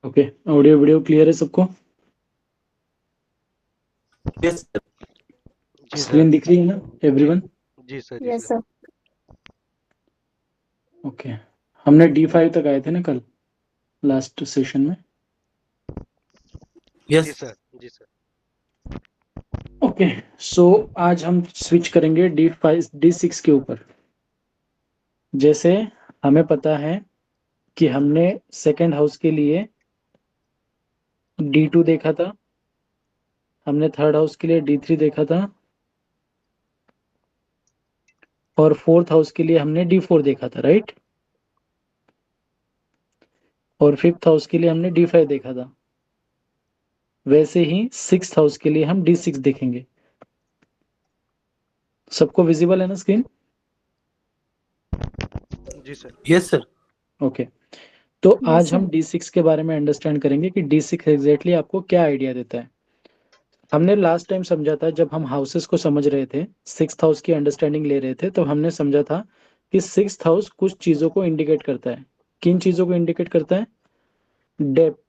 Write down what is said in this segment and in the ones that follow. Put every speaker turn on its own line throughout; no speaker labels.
Okay, audio video clear है सबको?
Yes sir.
जी सर।
स्क्रीन दिख रही है ना एवरीवन?
जी सर। जी
यस
सर।
सर।
ओके, हमने D5 तक आए थे ना कल लास्ट सेशन में।
जी
यस
सर। जी सर।
ओके, सो आज हम स्विच करेंगे D5 D6 के ऊपर। जैसे हमें पता है कि हमने सेकेंड हाउस के लिए D2 देखा था, हमने थर्ड हाउस के लिए D3 देखा था, और फोर्थ हाउस के लिए हमने D4 देखा था, राइट? और फिफ्थ हाउस के लिए हमने D5 देखा था। वैसे ही सिक्स्थ हाउस के लिए हम D6 देखेंगे। सबको विजिबल है ना स्क्रीन?
जी सर।
Yes sir.
ओके, तो
Yes,
आज हम
sir.
D6 के बारे में अंडरस्टैंड करेंगे कि D6 एग्जैक्टली आपको क्या आइडिया देता है। हमने लास्ट टाइम समझा था, जब हम हाउसेस को समझ रहे थे, सिक्स्थ हाउस की अंडरस्टैंडिंग ले रहे थे, तो हमने समझा था कि सिक्स्थ हाउस कुछ चीजों को इंडिकेट करता है। किन चीजों को इंडिकेट करता है? डेब्ट,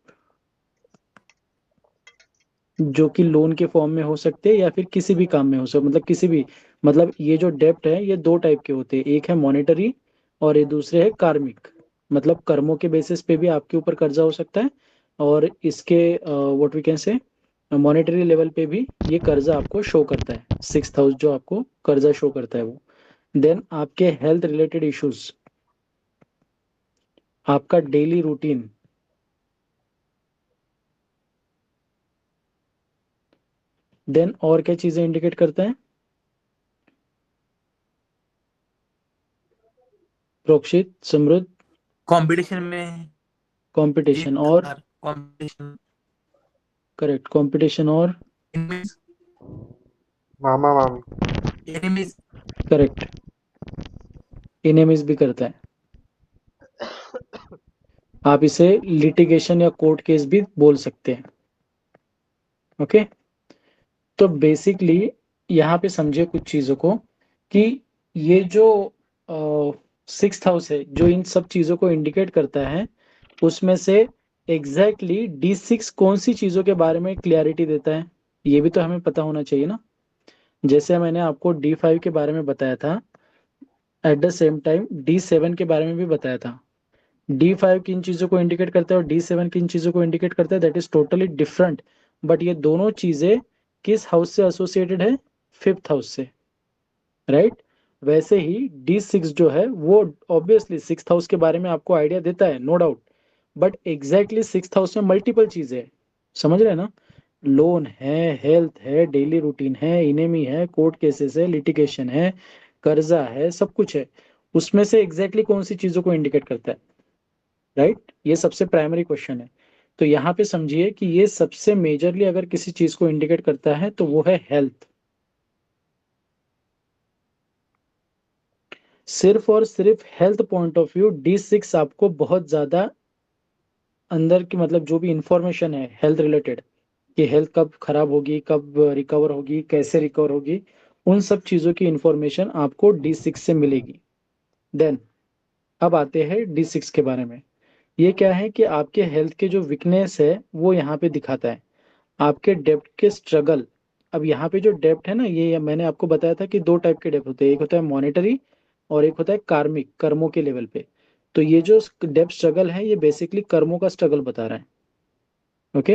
जो कि लोन के फॉर्म में हो सकते हैं या फिर किसी भी काम में हो सकते, मतलब किसी भी, मतलब ये जो डेब्ट है ये दो टाइप के होते हैं, एक है मॉनेटरी और ये दूसरे है कार्मिक। मतलब कर्मों के बेसिस पे भी आपके ऊपर कर्जा हो सकता है, और इसके what we can say monetary level पे भी ये कर्जा आपको शो करता है। सिक्स्थ हाउस जो आपको कर्जा शो करता है वो। देन आपके हेल्थ रिलेटेड इश्यूज, आपका डेली रूटीन, देन और क्या चीजें इंडिकेट करता है प्रोक्षित, समृद्ध?
कंपटीशन में
कंपटीशन
जीत
और?
हार, कंपटीशन,
करेक्ट, कंपटीशन और?
एनिमीज,
मामा मामी।
एनिमीज।
करेक्ट, इनेमिस भी करता है। आप इसे लिटिगेशन या कोर्ट केस भी बोल सकते हैं। ओके, तो बेसिकली यहाँ पे समझिए कुछ चीजों को, कि ये जो सिक्स्थ हाउस है जो इन सब चीजों को इंडिकेट करता है, उसमें से एग्जैक्टली D6 कौन सी चीजों के बारे में क्लियरिटी देता है, ये भी तो हमें पता होना चाहिए ना। जैसे मैंने आपको D5 के बारे में बताया था, at the same time D7 के बारे में भी बताया था। D5 किन चीजों को इंडिकेट करता है और D7 किन चीजों को इंडिकेट करता है, that is totally different. But ये दोनों चीजें किस हाउस से एसोसिएटेड है? फिफ्थ हाउस से, राइट? वैसे ही D6 जो है वो ऑब्वियसली सिक्स्थ हाउस के बारे में आपको आइडिया देता है, no doubt. But exactly sixth house में मल्टीपल चीजें हैं, समझ रहे हैं ना? लोन है, हेल्थ है, डेली रूटीन है, इनेमी है, कोर्ट केसेस है, लिटिगेशन है, कर्जा है, सब कुछ है। उसमें से एग्जैक्टली कौन सी चीजों को इंडिकेट करता है, राइट? ये सबसे प्राइमरी क्वेश्चन है। तो यहाँ पे समझिए कि ये सबसे मेजरली अगर किसी चीज को इंडिकेट करता है तो वो है हेल्थ। सिर्फ और सिर्फ health point of view D6 आपको बहुत ज्यादा अंदर की, मतलब जो भी इंफॉर्मेशन है हेल्थ रिलेटेड, कि हेल्थ कब खराब होगी, कब रिकवर होगी, कैसे रिकवर होगी, उन सब चीजों की इंफॉर्मेशन आपको D6 से मिलेगी। देन अब आते हैं D6 के बारे में। ये क्या है कि आपके हेल्थ के जो वीकनेस है वो यहाँ पे दिखाता है, आपके डेब्ट के स्ट्रगल। अब यहाँ पे जो डेब्ट है ना, ये मैंने आपको बताया था कि दो टाइप के डेब्ट होते हैं, एक होता है मॉनेटरी और एक होता है कार्मिक, कर्मों के लेवल पे। तो ये जो डेब्ट स्ट्रगल है ये बेसिकली कर्मों का स्ट्रगल बता रहा है। ओके,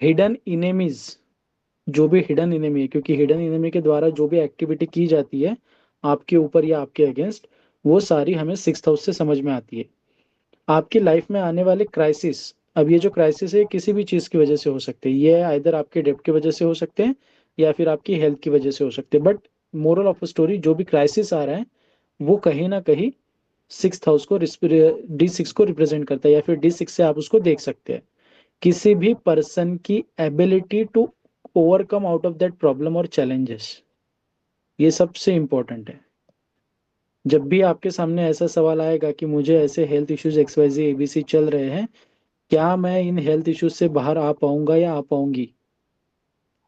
हिडन इनेमीज, जो भी हिडन इनेमी है, क्योंकि हिडन इनेमी के द्वारा जो भी एक्टिविटी की जाती है आपके ऊपर या आपके अगेंस्ट, वो सारी हमें सिक्स्थ हाउस से समझ में आती है। आपकी लाइफ में आने वाले क्राइसिस, अब ये जो क्राइसिस है किसी भी चीज की वजह से हो सकते हैं, ये आइदर आपके डेब्ट की वजह से हो सकते हैं या फिर आपकी हेल्थ की वजह से हो सकते हैं। बट मोरल ऑफ स्टोरी, जो भी क्राइसिस आ रहा है वो कहीं ना कहीं सिक्स्थ हाउस को, D6 को रिप्रेजेंट करता है, या फिर D6 से आप उसको देख सकते हैं। किसी भी पर्सन की ability to overcome out of that problem और चैलेंजेस, ये सबसे इंपॉर्टेंट है। जब भी आपके सामने ऐसा सवाल आएगा कि मुझे ऐसे हेल्थ इश्यूज XYZ ABC चल रहे हैं, क्या मैं इन हेल्थ इश्यूज से बाहर आ पाऊंगा या आ पाऊंगी,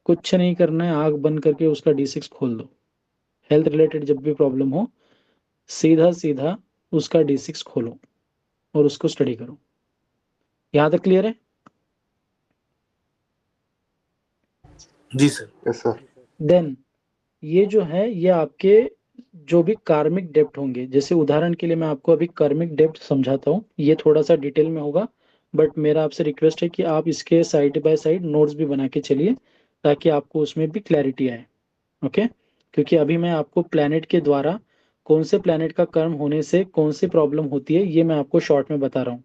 कुछ नहीं करना है, आंख बंद करके उसका D6 खोल दो। हेल्थ रिलेटेड जब भी प्रॉब्लम हो, सीधा सीधा उसका D6 खोलो और उसको स्टडी करो। यहाँ तक क्लियर है?
जी सर।
Yes sir.
देन ये जो है ये आपके जो भी कार्मिक डेप्ट होंगे, जैसे उदाहरण के लिए मैं आपको अभी कार्मिक डेप्ट समझाता हूँ, ये थोड़ा सा डिटेल में होगा, बट मेरा आपसे रिक्वेस्ट है कि आप इसके साइड बाय साइड नोट्स भी बना के चलिए ताकि आपको उसमें भी क्लैरिटी आए। ओके, क्योंकि अभी मैं आपको प्लैनेट के द्वारा कौन से प्लैनेट का कर्म होने से कौन सी प्रॉब्लम होती है ये मैं आपको शॉर्ट में बता रहा हूँ,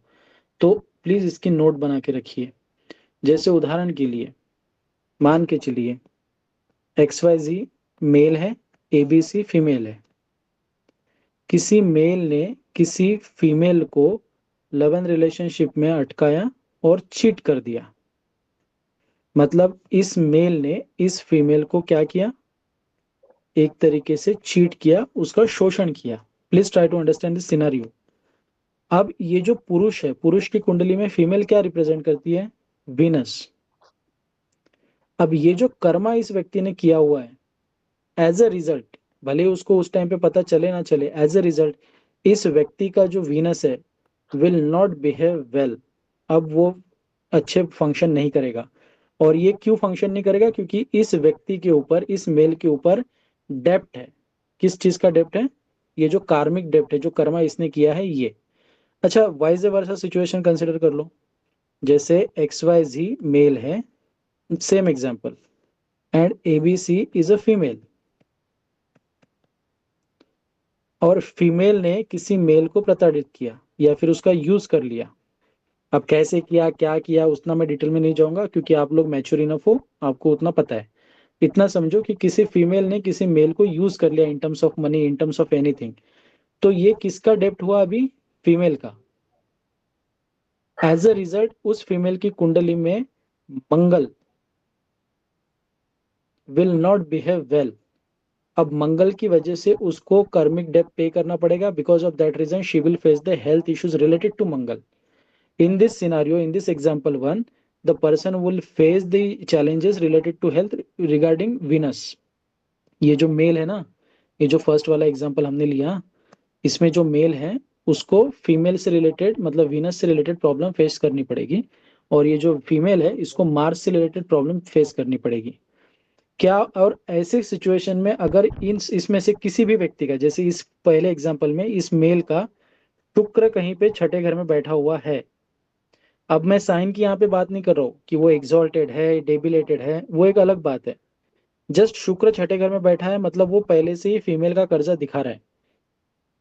तो प्लीज इसकी नोट बना के रखिए। जैसे उदाहरण के लिए मान के चलिए XYZ मेल है, ABC फीमेल है। किसी मेल ने किसी फीमेल को लव एंड रिलेशनशिप में अटकाया और चीट कर दिया। मतलब इस मेल ने इस फीमेल को क्या किया, एक तरीके से चीट किया, उसका शोषण किया। Please try to understand this scenario. अब ये जो पुरुष है, पुरुष की कुंडली में फीमेल क्या रिप्रेजेंट करती है, वीनस। अब ये जो कर्मा इस व्यक्ति ने किया हुआ है, एज अ रिजल्ट, भले उसको उस टाइम पे पता चले ना चले, एज अ रिजल्ट इस व्यक्ति का जो वीनस है विल नॉट बिहेव वेल। अब वो अच्छे फंक्शन नहीं करेगा। और ये क्यों फंक्शन नहीं करेगा, क्योंकि इस व्यक्ति के ऊपर, इस मेल के ऊपर डेप्ट है। किस चीज का डेप्ट है, ये जो कार्मिक डेप्ट है, जो कर्मा इसने किया है ये। अच्छा, वाइज वर्सा सिचुएशन कंसिडर कर लो। जैसे XYZ मेल है, same example, and ABC is a female, और फीमेल ने किसी मेल को प्रताड़ित किया या फिर उसका यूज कर लिया। अब कैसे किया, क्या किया, उतना मैं डिटेल में नहीं जाऊंगा क्योंकि आप लोग मैच्योर इनफ हो, आपको उतना पता है। इतना समझो कि किसी फीमेल ने किसी मेल को यूज कर लिया in terms of money, in terms of anything. तो ये किसका डेप्ट हुआ, अभी फीमेल का। एज अ रिजल्ट उस फीमेल की कुंडली में मंगल विल नॉट बिहेव वेल। अब मंगल की वजह से उसको कर्मिक डेप्ट पे करना पड़ेगा। Because of that reason she will face the health issues related to Mangal. In this scenario, in this example one, the person will face the challenges related to health regarding Venus. ये जो मेल है ना, ये जो first वाला example हमने लिया, इसमें जो मेल है उसको फीमेल से रिलेटेड, मतलब वीनस से रिलेटेड प्रॉब्लम फेस करनी पड़ेगी, और ये जो फीमेल है इसको मार्स से रिलेटेड प्रॉब्लम फेस करनी पड़ेगी। क्या, और ऐसे सिचुएशन में अगर इन इसमें से किसी भी व्यक्ति का, जैसे इस पहले एग्जांपल में इस मेल का शुक्र कहीं पे छठे घर में बैठा हुआ है। अब मैं साइन की यहाँ पे बात नहीं कर रहा हूँ कि वो एग्जॉल्टेड है, डेबिलेटेड है, वो एक अलग बात है। जस्ट शुक्र छठे घर में बैठा है, मतलब वो पहले से ही फीमेल का कर्जा दिखा रहा है,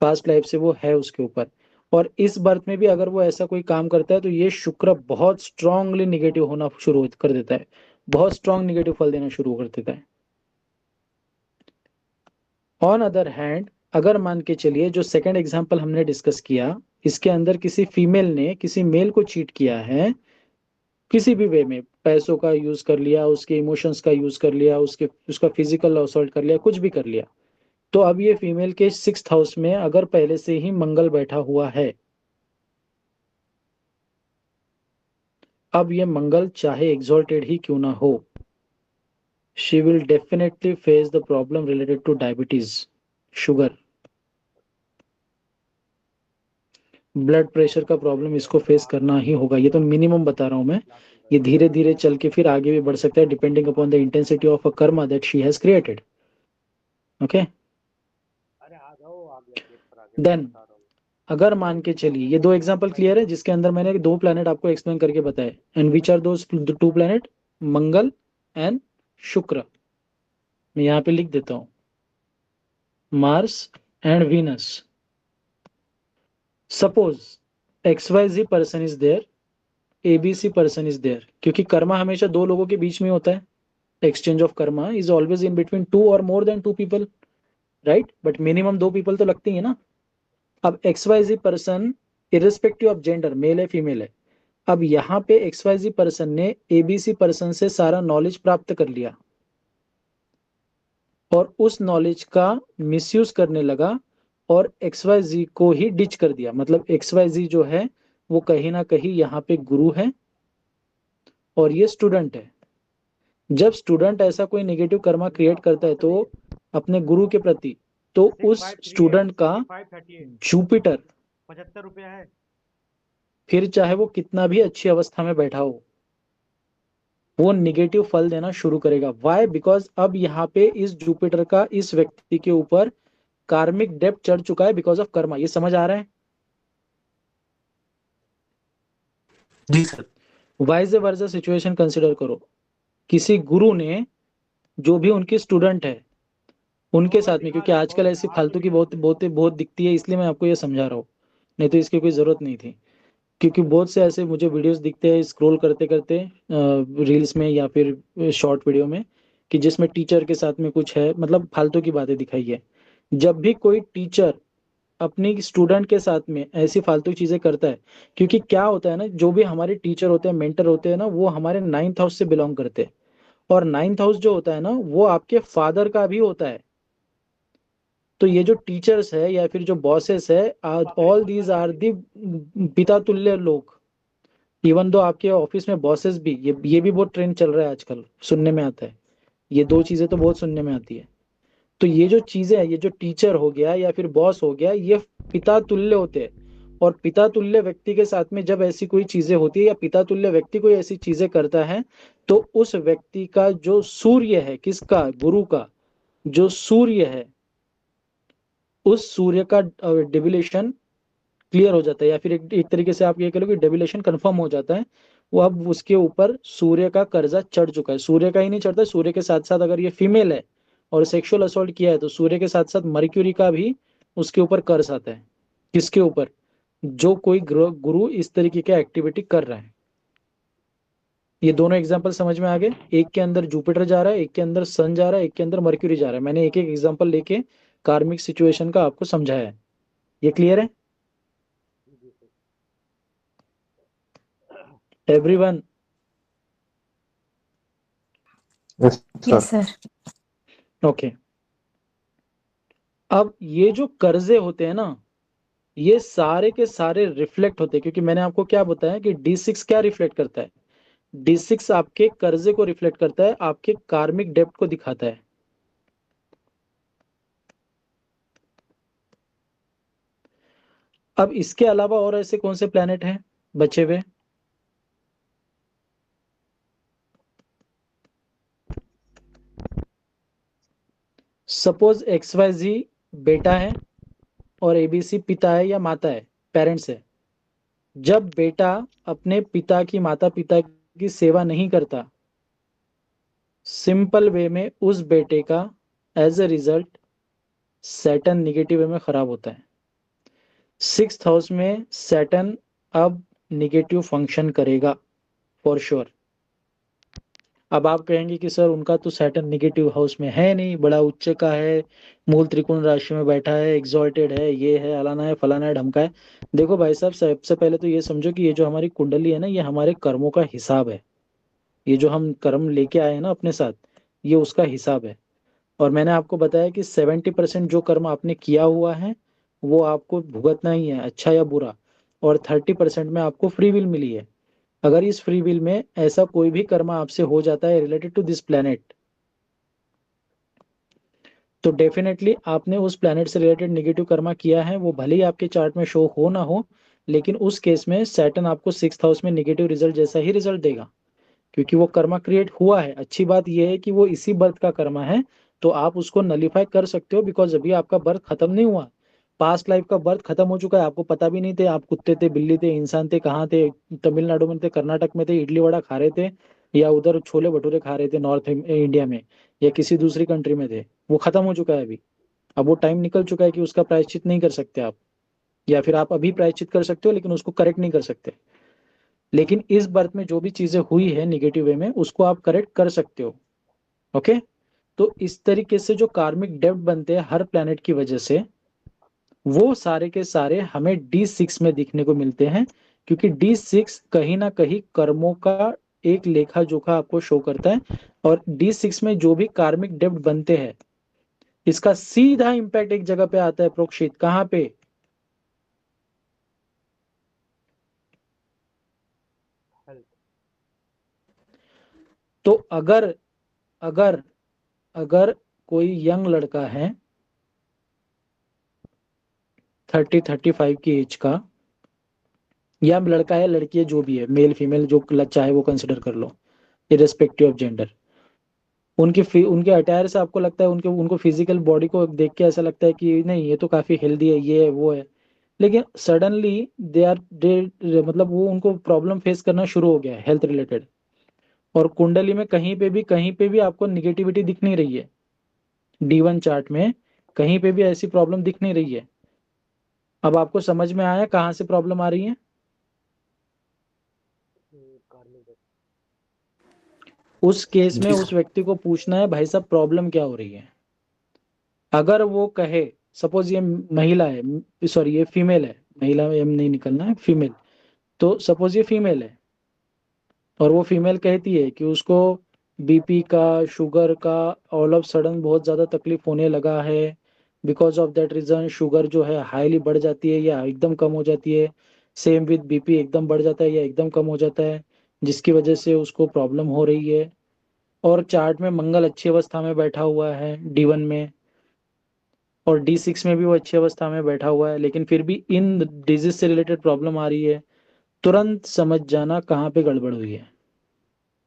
पास्ट लाइफ से वो है उसके ऊपर। और इस बर्थ में भी अगर वो ऐसा कोई काम करता है तो ये शुक्र बहुत स्ट्रांगली निगेटिव होना शुरू कर देता है, बहुत स्ट्रांग निगेटिव फल देना शुरू कर देता है। ऑन अदर हैंड, अगर मान के चलिए जो सेकंड एग्जांपल हमने डिस्कस किया, इसके अंदर किसी फीमेल ने किसी मेल को चीट किया है, किसी भी वे में, पैसों का यूज कर लिया, उसके इमोशंस का यूज कर लिया, उसका फिजिकल असॉल्ट कर लिया, कुछ भी कर लिया। तो अब ये फीमेल के 6th हाउस में अगर पहले से ही मंगल बैठा हुआ है, अब ये मंगल चाहे एग्जॉल्टेड ही क्यों ना हो, she will definitely face the problem related two diabetes, sugar, blood pressure का प्रॉब्लम इसको फेस करना ही होगा। ये तो मिनिमम बता रहा हूं मैं, ये धीरे धीरे चल के फिर आगे भी बढ़ सकता है depending upon the intensity of a karma that she has created. Okay, then अगर मान के चलिए ये दो एग्जांपल क्लियर है जिसके अंदर मैंने दो प्लैनेट आपको एक्सप्लेन करके बताए, and which are those two planet, Mangal and Shukra. मैं यहाँ पे लिख देता हूँ, Mars and Venus. Suppose XYZ person is there, ABC person is there, क्योंकि कर्मा हमेशा दो लोगों के बीच में होता है। Exchange of karma is always in between two और more than two people, right, but minimum दो पीपल तो लगते ही है ना। अब XYZ person irrespective of gender, male है फीमेल है, अब यहाँ पे XYZ पर्सन ने ABC पर्सन से सारा नॉलेज प्राप्त कर लिया और उस नॉलेज का मिसयूज करने लगा और XYZ को ही डिच कर दिया। मतलब XYZ जो है वो कहीं ना कहीं यहाँ पे गुरु है और ये स्टूडेंट है। जब स्टूडेंट ऐसा कोई नेगेटिव कर्मा क्रिएट करता है तो अपने गुरु के प्रति, तो उस स्टूडेंट का जुपिटर
75 रुपया है।
फिर चाहे वो कितना भी अच्छी अवस्था में बैठा हो, वो निगेटिव फल देना शुरू करेगा। वाई? बिकॉज अब यहाँ पे इस जुपिटर का इस व्यक्ति के ऊपर कार्मिक डेप्थ चढ़ चुका है बिकॉज ऑफ कर्मा। ये समझ आ रहा है?
जी सर।
वाइज वर्जा सिचुएशन कंसिडर करो, किसी गुरु ने जो भी उनके स्टूडेंट है उनके साथ में, क्योंकि आजकल ऐसी फालतू की बहुत बहुत बहुत दिखती है, इसलिए मैं आपको ये समझा रहा हूँ, नहीं तो इसकी कोई जरूरत नहीं थी। क्योंकि बहुत से ऐसे मुझे वीडियोस दिखते हैं स्क्रॉल करते करते रील्स में या फिर शॉर्ट वीडियो में, कि जिसमें टीचर के साथ में कुछ है, मतलब फालतू की बातें दिखाई है। जब भी कोई टीचर अपनी स्टूडेंट के साथ में ऐसी फालतू चीजें करता है, क्योंकि क्या होता है ना, जो भी हमारे टीचर होते हैं, मेंटर होते हैं ना, वो हमारे 9th हाउस से बिलोंग करते हैं। और 9th हाउस जो होता है ना, वो आपके फादर का भी होता है। तो ये जो टीचर्स है या फिर जो बॉसेस है, ऑल दीज आर दी पिता तुल्य लोग। इवन दो आपके ऑफिस में बॉसेस भी, ये भी बहुत ट्रेंड चल रहा है आजकल, सुनने में आता है। ये दो चीजें तो बहुत सुनने में आती है। तो ये जो चीजें है, ये जो टीचर हो गया या फिर बॉस हो गया, ये पिता तुल्य होते हैं। और पिता तुल्य व्यक्ति के साथ में जब ऐसी कोई चीजें होती है या पिता तुल्य व्यक्ति कोई ऐसी चीजें करता है, तो उस व्यक्ति का जो सूर्य है, किसका? गुरु का जो सूर्य है, उस सूर्य का डिविलेशन क्लियर हो जाता है, या फिर एक तरीके से आप ये कह लो कि डेविलेशन कंफर्म हो जाता है। वो अब उसके ऊपर सूर्य का कर्जा चढ़ चुका है। सूर्य का ही नहीं चढ़ता, सूर्य के साथ साथ अगर ये फीमेल है और सेक्सुअल असॉल्ट किया है, तो सूर्य के साथ साथ मर्क्यूरी का भी उसके ऊपर कर्ज आता है। किसके ऊपर? जो कोई गुरु इस तरीके का एक्टिविटी कर रहा है। ये दोनों एग्जाम्पल समझ में आ गए? एक के अंदर जुपिटर जा रहा है, एक के अंदर सन जा रहा है, एक के अंदर मर्क्यूरी जा रहा है। मैंने एक एक एग्जाम्पल लेके कार्मिक सिचुएशन का आपको समझाया है। ये क्लियर है everyone?
Yes
yes
sir.
Sir.
Okay. अब ये जो कर्जे होते हैं ना, ये सारे के सारे रिफ्लेक्ट होते हैं, क्योंकि मैंने आपको क्या बताया कि D6 क्या रिफ्लेक्ट करता है? D6 आपके कर्जे को रिफ्लेक्ट करता है, आपके कार्मिक डेब्ट को दिखाता है। अब इसके अलावा और ऐसे कौन से प्लैनेट हैं बचे हुए? सपोज XYZ बेटा है और ABC पिता है या माता है, पेरेंट्स है। जब बेटा अपने पिता की, माता पिता की सेवा नहीं करता, सिंपल वे में उस बेटे का as a result Saturn negative way में खराब होता है। 6th हाउस में सैटर्न अब निगेटिव फंक्शन करेगा फॉर श्योर। अब आप कहेंगे कि सर उनका तो सैटर्न निगेटिव हाउस में है नहीं, बड़ा उच्च का है, मूल त्रिकोण राशि में बैठा है, एग्जॉल्टेड है, ये है, अलाना है, फलाना है, ढमका है। देखो भाई साहब, सबसे पहले तो ये समझो कि ये जो हमारी कुंडली है ना, ये हमारे कर्मों का हिसाब है। ये जो हम कर्म लेके आए हैं ना अपने साथ, ये उसका हिसाब है। और मैंने आपको बताया कि 70% जो कर्म आपने किया हुआ है वो आपको भुगतना ही है, अच्छा या बुरा। और 30% में आपको फ्री विल मिली है। अगर इस फ्री विल में ऐसा कोई भी कर्म आपसे हो जाता है रिलेटेड टू दिस प्लैनेट, तो डेफिनेटली आपने उस प्लैनेट से रिलेटेड निगेटिव कर्मा किया है, वो भले ही आपके चार्ट में शो हो ना हो, लेकिन उस केस में सैटर्न आपको 6th हाउस में निगेटिव रिजल्ट जैसा ही रिजल्ट देगा, क्योंकि वो कर्मा क्रिएट हुआ है। अच्छी बात यह है कि वो इसी बर्थ का कर्मा है, तो आप उसको नलीफाई कर सकते हो, बिकॉज अभी आपका बर्थ खत्म नहीं हुआ। पास्ट लाइफ का बर्थ खत्म हो चुका है, आपको पता भी नहीं थे आप कुत्ते थे, बिल्ली थे, इंसान थे, कहाँ थे, तमिलनाडु में थे, कर्नाटक में थे, इडली वड़ा खा रहे थे, या उधर छोले भटूरे खा रहे थे नॉर्थ इंडिया में, या किसी दूसरी कंट्री में थे। वो खत्म हो चुका है अभी। अब वो टाइम निकल चुका है कि उसका प्रायश्चित नहीं कर सकते आप, या फिर आप अभी प्रायश्चित कर सकते हो लेकिन उसको करेक्ट नहीं कर सकते। लेकिन इस बर्थ में जो भी चीजें हुई है निगेटिव वे में, उसको आप करेक्ट कर सकते हो। ओके। तो इस तरीके से जो कार्मिक डेब्ट बनते हैं हर प्लैनेट की वजह से, वो सारे के सारे हमें D6 में दिखने को मिलते हैं, क्योंकि D6 कहीं ना कहीं कर्मों का एक लेखा जोखा आपको शो करता है। और D6 में जो भी कार्मिक डेब्ट बनते हैं, इसका सीधा इंपैक्ट एक जगह पे आता है प्रोक्षित, कहाँ पे? तो अगर अगर अगर कोई यंग लड़का है 30-35 की एज का, या लड़का है लड़की है जो भी है, मेल फीमेल जो चाहे वो कंसिडर कर लो, इरेस्पेक्टिव ऑफ जेंडर। उनके अटायर से आपको लगता है, उनको फिजिकल बॉडी को देख के ऐसा लगता है कि नहीं ये तो काफी हेल्दी है, ये है वो है, लेकिन सडनली दे मतलब वो उनको प्रॉब्लम फेस करना शुरू हो गया है हेल्थ रिलेटेड। और कुंडली में कहीं पे भी आपको निगेटिविटी दिख नहीं रही है। D1 चार्ट में कहीं पे भी ऐसी प्रॉब्लम दिख नहीं रही है। अब आपको समझ में आया कहाँ से प्रॉब्लम आ रही है? उस केस में
जी
उस व्यक्ति को पूछना है भाई साहब प्रॉब्लम क्या हो रही है। अगर वो कहे, सपोज ये महिला है, सॉरी ये फीमेल है, महिला में एम नहीं निकलना है, फीमेल, तो सपोज ये फीमेल है और वो फीमेल कहती है कि उसको बीपी का, शुगर का ऑल ऑफ सडन बहुत ज़्यादा तकलीफ होने लगा है, because of that reason sugar जो है हाईली बढ़ जाती है या एकदम कम हो जाती है, सेम विद बीपी एकदम बढ़ जाता है या एकदम कम हो जाता है, जिसकी वजह से उसको प्रॉब्लम हो रही है। और चार्ट में मंगल अच्छी अवस्था में बैठा हुआ है D1 में, और D6 में भी वो अच्छी अवस्था में बैठा हुआ है, लेकिन फिर भी इन डिजीज से रिलेटेड प्रॉब्लम आ रही है, तुरंत समझ जाना कहाँ पे गड़बड़ हुई है।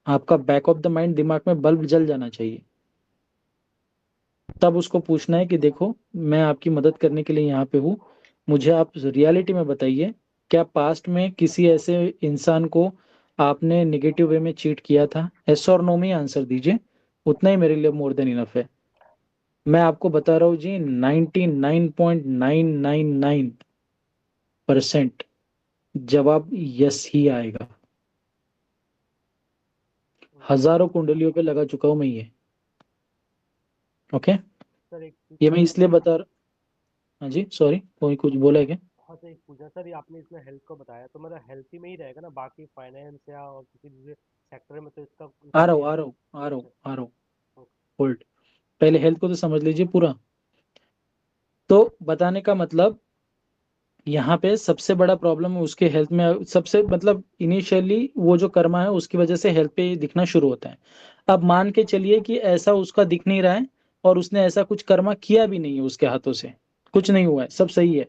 आपका बैक ऑफ द माइंड, दिमाग में बल्ब जल जाना चाहिए। तब उसको पूछना है कि देखो मैं आपकी मदद करने के लिए यहाँ पे हूँ, मुझे आप रियलिटी में बताइए, क्या पास्ट में किसी ऐसे इंसान को आपने निगेटिव वे में चीट किया था? एस और नो में आंसर दीजिए, उतना ही मेरे लिए मोर देन इनफ है। मैं आपको बता रहा हूँ जी, 99.999% जवाब यस ही आएगा। हजारों कुंडलियों पे लगा चुका हूं मैं ये। ओके,
सर एक चीज
ये मैं इसलिए
पूछना
बता रहा। हाँ जी, सॉरी, कोई कुछ बोला है क्या?
हाँ सर एक पूछना सर, ये आपने इसमें हेल्थ को बताया तो मतलब हेल्थ ही में ही रहेगा ना, बाकी फाइनेंस या और किसी दूसरे सेक्टर में तो इसका उनका
आ रहा
कोई
हूँ आ रहा हूँ आ रहा हूँ
अच्छा
आ रहा हूँ,
ओके।
होल्ड। पहले हेल्थ को तो समझ लीजिए पूरा। तो बताने का मतलब, यहाँ पे सबसे बड़ा प्रॉब्लम उसके हेल्थ में, सबसे मतलब इनिशियली वो जो कर्मा है उसकी वजह से हेल्थ पे दिखना शुरू होता है। अब मान के चलिए कि ऐसा उसका दिख नहीं रहा है और उसने ऐसा कुछ कर्मा किया भी नहीं है, उसके हाथों से कुछ नहीं हुआ है, सब सही है।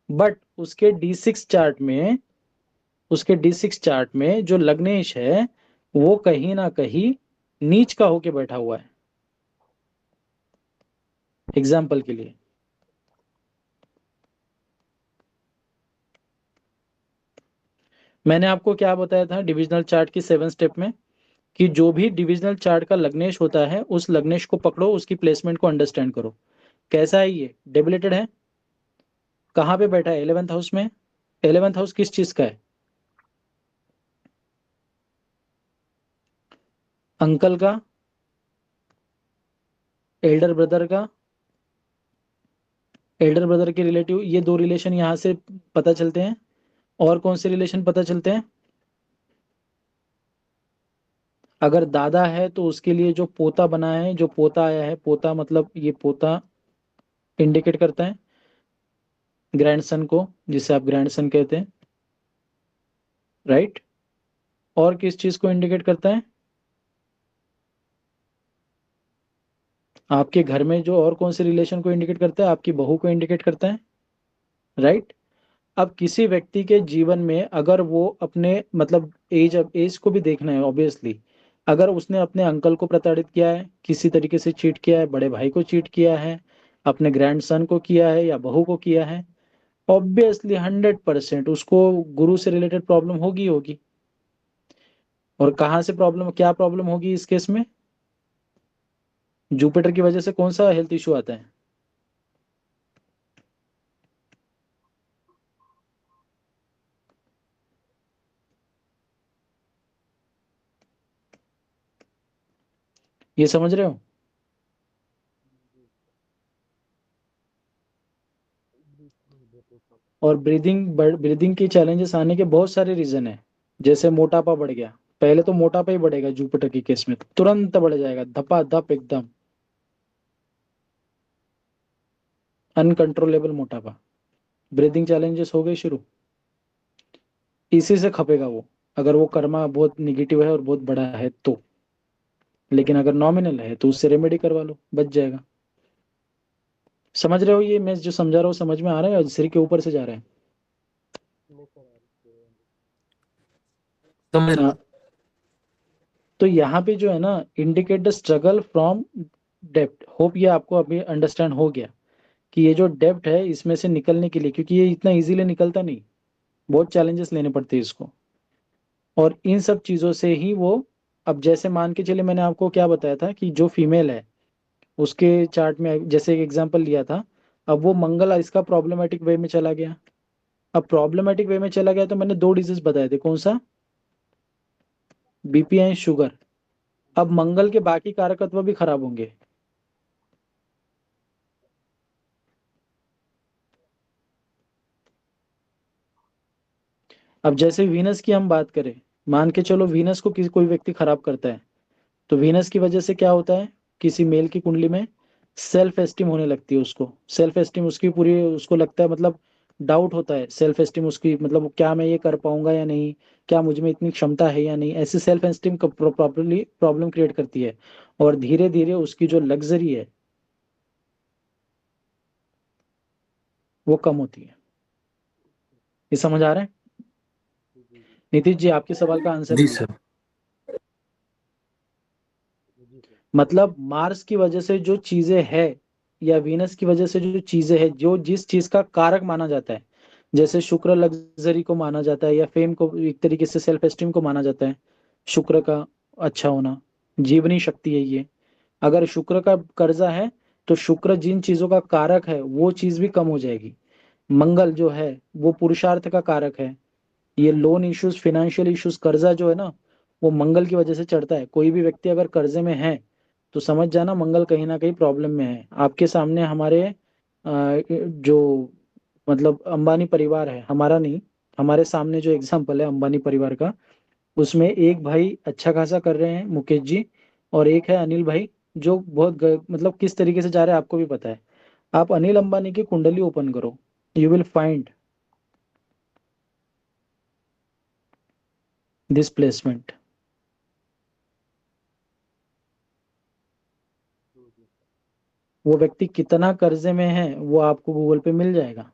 बट उसके D6 चार्ट में जो लग्नेश है वो कहीं ना कहीं नीच का होके बैठा हुआ है। एग्जाम्पल के लिए, मैंने आपको क्या बताया था डिविजनल चार्ट की 7 स्टेप में, कि जो भी डिविजनल चार्ट का लग्नेश होता है उस लग्नेश को पकड़ो, उसकी प्लेसमेंट को अंडरस्टैंड करो। कैसा है ये? डेबिलेटेड है, कहाँ पे बैठा है? 11th हाउस में। 11th हाउस किस चीज का है? अंकल का, एल्डर ब्रदर का, एल्डर ब्रदर के रिलेटिव, ये दो रिलेशन यहाँ से पता चलते हैं। और कौन से रिलेशन पता चलते हैं? अगर दादा है तो उसके लिए जो पोता बना है, जो पोता आया है, पोता मतलब ये पोता इंडिकेट करता है ग्रैंडसन को, जिसे आप ग्रैंडसन कहते हैं, राइट। और किस चीज को इंडिकेट करता है? आपके घर में जो और कौन से रिलेशन को इंडिकेट करता है? आपकी बहू को इंडिकेट करता है, राइट। अब किसी व्यक्ति के जीवन में अगर वो अपने मतलब एज को भी देखना है ऑब्वियसली, अगर उसने अपने अंकल को प्रताड़ित किया है, किसी तरीके से चीट किया है, बड़े भाई को चीट किया है, अपने ग्रैंडसन को किया है या बहू को किया है, ऑब्वियसली 100% उसको गुरु से रिलेटेड प्रॉब्लम होगी होगी। और कहाँ से प्रॉब्लम, क्या प्रॉब्लम होगी इस केस में? जुपिटर की वजह से कौन सा हेल्थ इशू आता है? ये समझ रहे हो? और ब्रीदिंग की चैलेंजेस आने के बहुत सारे रीजन है। जैसे मोटापा बढ़ गया, पहले तो मोटापा ही बढ़ेगा जुपिटर के केस में, तुरंत बढ़ जाएगा धपा धप एकदम, अनकंट्रोलेबल मोटापा। ब्रीदिंग चैलेंजेस हो गए शुरू, इसी से खपेगा वो, अगर वो कर्मा बहुत निगेटिव है और बहुत बड़ा है तो। लेकिन अगर नॉमिनल है तो उससे रेमेडी करवा लो, बच जाएगा। समझ रहे हो? ये मैं जो समझा रहा हूँ समझ में आ रहा है और सिर के ऊपर से जा रहा है?
नहीं सर
समझ रहा
हाँ,
हूँ।
तो यहाँ पे जो है ना, इंडिकेट द स्ट्रगल फ्रॉम डेप्ट। होप ये आपको अभी अंडरस्टैंड हो गया कि ये जो डेप्ट है इसमें से निकलने के लिए, क्योंकि ये इतना इजीली निकलता नहीं, बहुत चैलेंजेस लेने पड़ते हैं इसको। और इन सब चीज़ों से ही वो, अब जैसे मान के चलिए मैंने आपको क्या बताया था कि जो फीमेल है उसके चार्ट में जैसे एक एग्जांपल लिया था, अब वो मंगल इसका प्रॉब्लमेटिक वे में चला गया। अब प्रॉब्लमेटिक वे में चला गया तो मैंने 2 डिजीज बताए थे, कौन सा? BP and sugar. अब मंगल के बाकी कारकत्व भी खराब होंगे। अब जैसे वीनस की हम बात करें, मान के चलो वीनस को किसी कोई व्यक्ति खराब करता है, तो वीनस की वजह से क्या होता है, किसी मेल की कुंडली में सेल्फ एस्टीम होने लगती है। उसको सेल्फ एस्टीम उसकी पूरी, उसको लगता है मतलब डाउट होता है सेल्फ एस्टीम उसकी, मतलब क्या मैं ये कर पाऊंगा या नहीं, क्या मुझ में इतनी क्षमता है या नहीं, ऐसी self esteem properly problem create करती है। और धीरे धीरे उसकी जो लग्जरी है वो कम होती है। ये समझ आ रहा है?
जी जी
नीतीश जी, आपके सवाल का आंसर
जी
दिया।
सर।
जी सर।
मतलब मार्स की वजह से जो चीजें है या वीनस की वजह से जो चीजें है, जो जिस चीज का कारक माना जाता है, जैसे शुक्र लग्जरी को माना जाता है या फेम को, एक तरीके से सेल्फ एस्टीम को माना जाता है, शुक्र का अच्छा होना, जीवनी शक्ति है ये। अगर शुक्र का कर्जा है तो शुक्र जिन चीजों का कारक है वो चीज भी कम हो जाएगी। मंगल जो है वो पुरुषार्थ का कारक है। ये लोन इश्यूज, फाइनेंशियल इश्यूज, कर्जा जो है ना, वो मंगल की वजह से चढ़ता है। कोई भी व्यक्ति अगर कर्जे में है तो समझ जाना मंगल कहीं ना कहीं प्रॉब्लम में है। आपके सामने हमारे जो मतलब अंबानी परिवार है, हमारा नहीं, हमारे सामने जो एग्जाम्पल है अंबानी परिवार का, उसमें एक भाई अच्छा खासा कर रहे हैं, मुकेश जी, और एक है अनिल भाई, जो बहुत मतलब किस तरीके से जा रहे हैं आपको भी पता है। आप अनिल अंबानी की कुंडली ओपन करो, you will find this placement.
जी
वो व्यक्ति कितना कर्जे में है वो आपको गूगल पे मिल जाएगा।